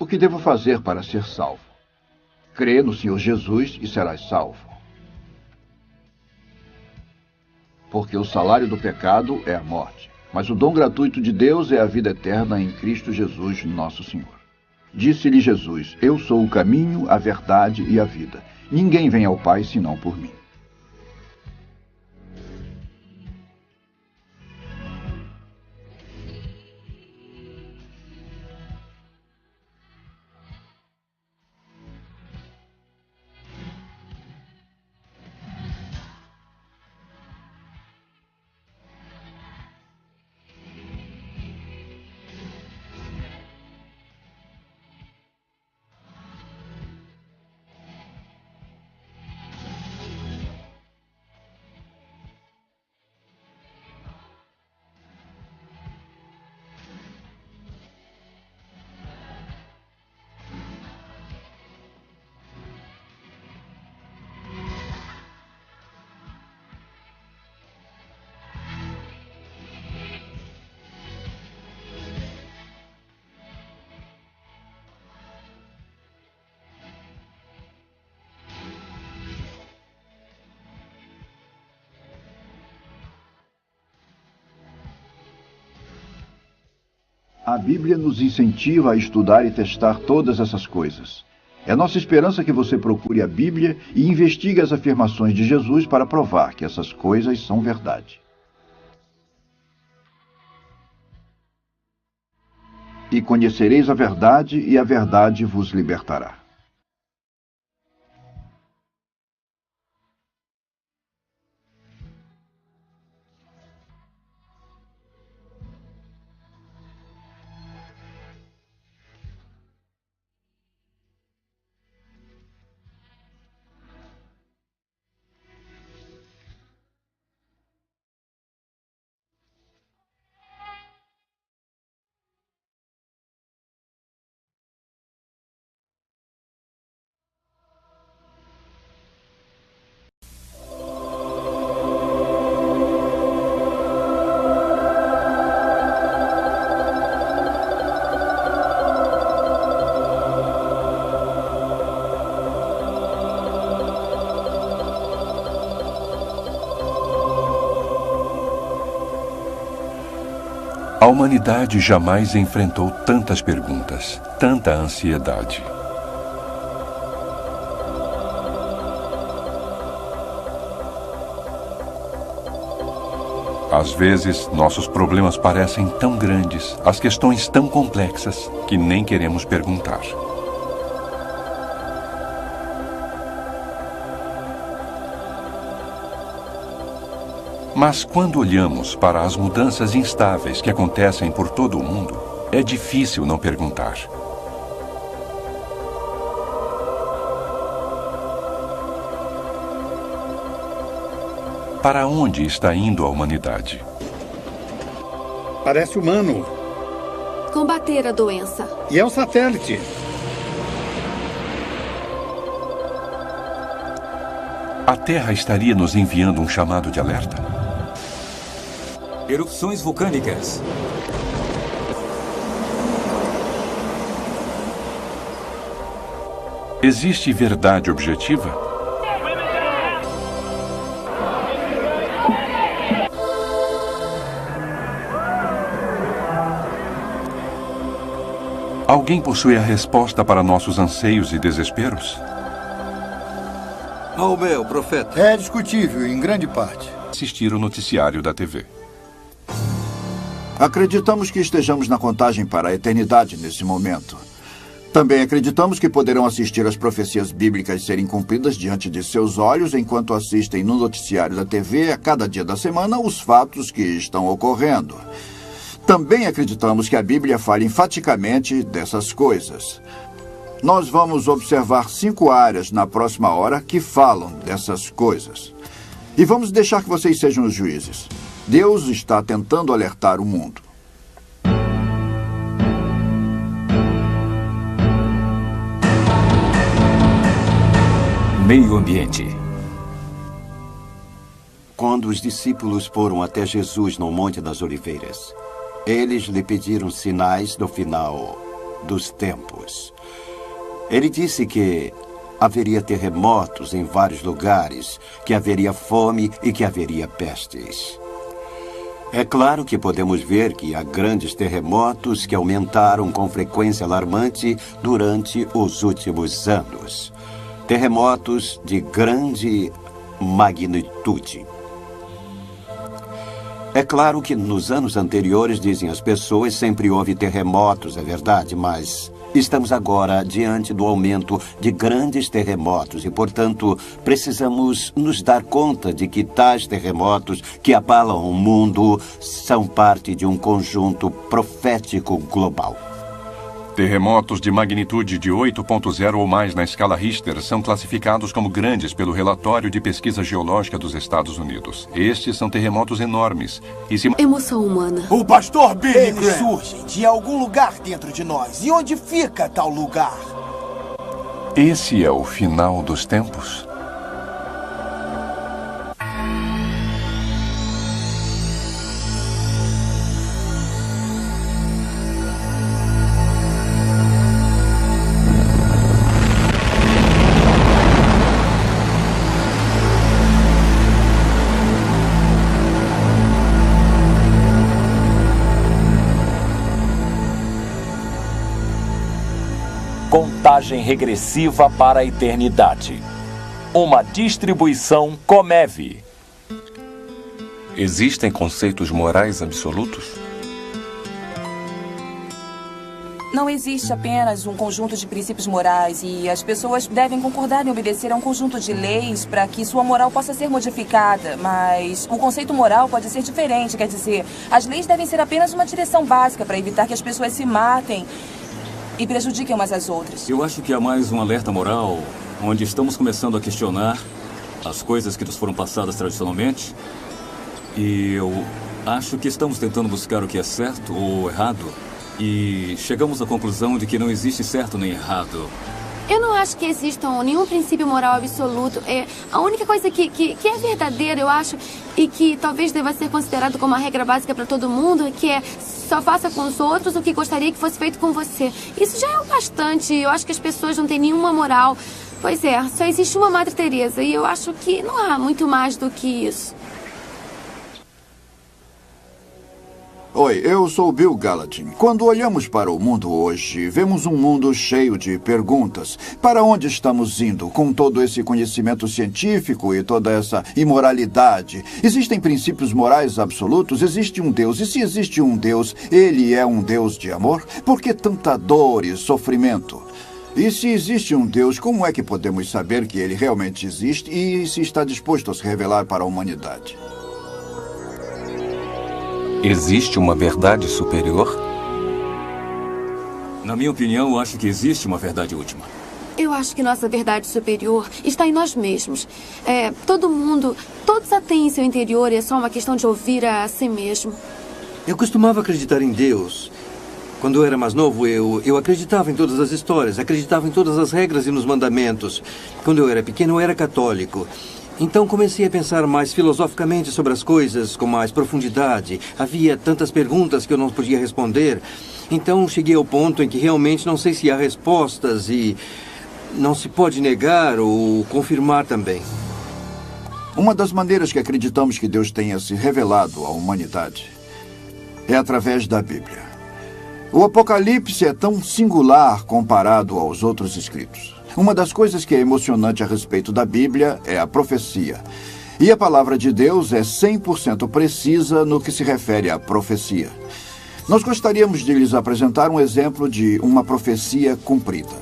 O que devo fazer para ser salvo? Crê no Senhor Jesus e serás salvo. Porque o salário do pecado é a morte, mas o dom gratuito de Deus é a vida eterna em Cristo Jesus, nosso Senhor. Disse-lhe Jesus: Eu sou o caminho, a verdade e a vida. Ninguém vem ao Pai senão por mim. A Bíblia nos incentiva a estudar e testar todas essas coisas. É nossa esperança que você procure a Bíblia e investigue as afirmações de Jesus para provar que essas coisas são verdade. E conhecereis a verdade, e a verdade vos libertará. A humanidade jamais enfrentou tantas perguntas, tanta ansiedade. Às vezes, nossos problemas parecem tão grandes, as questões tão complexas, que nem queremos perguntar. Mas quando olhamos para as mudanças instáveis que acontecem por todo o mundo, é difícil não perguntar. Para onde está indo a humanidade? Parece humano. Combater a doença. E é um satélite. A Terra estaria nos enviando um chamado de alerta? Erupções vulcânicas. Existe verdade objetiva? Alguém possui a resposta para nossos anseios e desesperos? Maomé, o profeta. É discutível, em grande parte. Assistir o noticiário da TV. Acreditamos que estejamos na contagem para a eternidade nesse momento. Também acreditamos que poderão assistir às profecias bíblicas serem cumpridas diante de seus olhos enquanto assistem no noticiário da TV a cada dia da semana os fatos que estão ocorrendo. Também acreditamos que a Bíblia fala enfaticamente dessas coisas. Nós vamos observar 5 áreas na próxima hora que falam dessas coisas. E vamos deixar que vocês sejam os juízes. Deus está tentando alertar o mundo. Meio ambiente. Quando os discípulos foram até Jesus no Monte das Oliveiras, eles lhe pediram sinais do final dos tempos. Ele disse que haveria terremotos em vários lugares, que haveria fome e que haveria pestes. É claro que podemos ver que há grandes terremotos que aumentaram com frequência alarmante durante os últimos anos. Terremotos de grande magnitude. É claro que nos anos anteriores, dizem as pessoas, sempre houve terremotos, é verdade, mas estamos agora diante do aumento de grandes terremotos e, portanto, precisamos nos dar conta de que tais terremotos que abalam o mundo são parte de um conjunto profético global. Terremotos de magnitude de 8.0 ou mais na escala Richter são classificados como grandes pelo Relatório de Pesquisa Geológica dos Estados Unidos. Estes são terremotos enormes e se... Emoção humana. O pastor Billy Eles surgem de algum lugar dentro de nós. E onde fica tal lugar? Esse é o final dos tempos? Contagem regressiva para a eternidade. Uma distribuição Comev. Existem conceitos morais absolutos? Não existe apenas um conjunto de princípios morais e as pessoas devem concordar em obedecer a um conjunto de leis para que sua moral possa ser modificada. Mas o conceito moral pode ser diferente, quer dizer, as leis devem ser apenas uma direção básica para evitar que as pessoas se matem e prejudiquem umas às outras. Eu acho que há mais um alerta moral, onde estamos começando a questionar as coisas que nos foram passadas tradicionalmente. E eu acho que estamos tentando buscar o que é certo ou errado. E chegamos à conclusão de que não existe certo nem errado. Eu não acho que exista nenhum princípio moral absoluto. A única coisa que é verdadeira, eu acho, e que talvez deva ser considerado como uma regra básica para todo mundo, que é só faça com os outros o que gostaria que fosse feito com você. Isso já é o bastante. Eu acho que as pessoas não têm nenhuma moral. Pois é, só existe uma Madre Teresa e eu acho que não há muito mais do que isso. Oi, eu sou Bill Gallatin. Quando olhamos para o mundo hoje, vemos um mundo cheio de perguntas. Para onde estamos indo com todo esse conhecimento científico e toda essa imoralidade? Existem princípios morais absolutos? Existe um Deus. E se existe um Deus, ele é um Deus de amor? Por que tanta dor e sofrimento? E se existe um Deus, como é que podemos saber que ele realmente existe e se está disposto a se revelar para a humanidade? Existe uma verdade superior? Na minha opinião, eu acho que existe uma verdade última. Eu acho que nossa verdade superior está em nós mesmos. Todo mundo, todos a têm em seu interior e é só uma questão de ouvir a si mesmo. Eu costumava acreditar em Deus. Quando eu era mais novo, eu acreditava em todas as histórias, acreditava em todas as regras e nos mandamentos. Quando eu era pequeno, eu era católico. Então comecei a pensar mais filosoficamente sobre as coisas, com mais profundidade. Havia tantas perguntas que eu não podia responder. Então cheguei ao ponto em que realmente não sei se há respostas e não se pode negar ou confirmar também. Uma das maneiras que acreditamos que Deus tenha se revelado à humanidade é através da Bíblia. O Apocalipse é tão singular comparado aos outros escritos. Uma das coisas que é emocionante a respeito da Bíblia é a profecia. E a palavra de Deus é 100% precisa no que se refere à profecia. Nós gostaríamos de lhes apresentar um exemplo de uma profecia cumprida.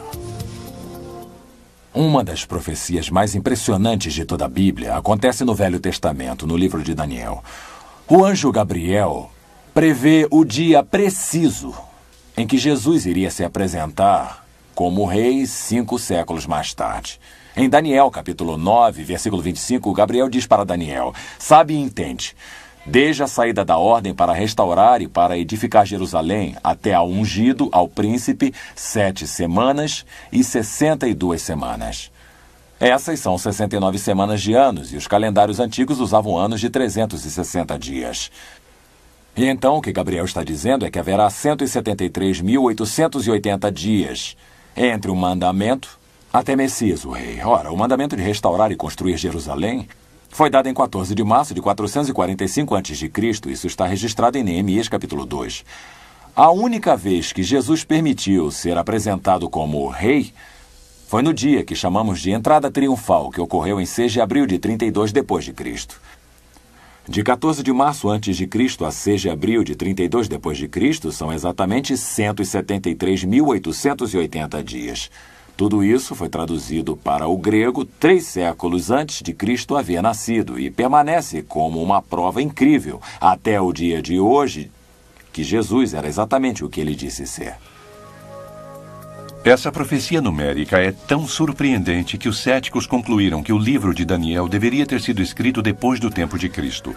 Uma das profecias mais impressionantes de toda a Bíblia acontece no Velho Testamento, no livro de Daniel. O anjo Gabriel prevê o dia preciso em que Jesus iria se apresentar como rei 5 séculos mais tarde. Em Daniel, capítulo 9, versículo 25, Gabriel diz para Daniel: sabe e entende, desde a saída da ordem para restaurar e para edificar Jerusalém até ao ungido, ao príncipe, 7 semanas e 62 semanas. Essas são 69 semanas de anos, e os calendários antigos usavam anos de 360 dias. E então o que Gabriel está dizendo é que haverá 173.880 dias entre o mandamento até Messias, o rei. Ora, o mandamento de restaurar e construir Jerusalém foi dado em 14 de março de 445 a.C. Isso está registrado em Neemias, capítulo 2. A única vez que Jesus permitiu ser apresentado como rei foi no dia que chamamos de entrada triunfal, que ocorreu em 6 de abril de 32 depois de Cristo. De 14 de março a.C. a 6 de abril de 32 depois de Cristo são exatamente 173.880 dias. Tudo isso foi traduzido para o grego 3 séculos antes de Cristo haver nascido e permanece como uma prova incrível até o dia de hoje que Jesus era exatamente o que ele disse ser. Essa profecia numérica é tão surpreendente que os céticos concluíram que o livro de Daniel deveria ter sido escrito depois do tempo de Cristo.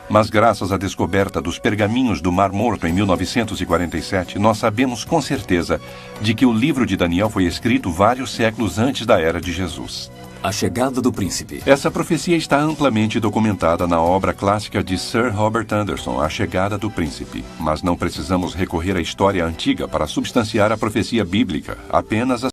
Mas graças à descoberta dos pergaminhos do Mar Morto em 1947, nós sabemos com certeza de que o livro de Daniel foi escrito vários séculos antes da era de Jesus. A chegada do príncipe. Essa profecia está amplamente documentada na obra clássica de Sir Robert Anderson, A Chegada do Príncipe. Mas não precisamos recorrer à história antiga para substanciar a profecia bíblica, apenas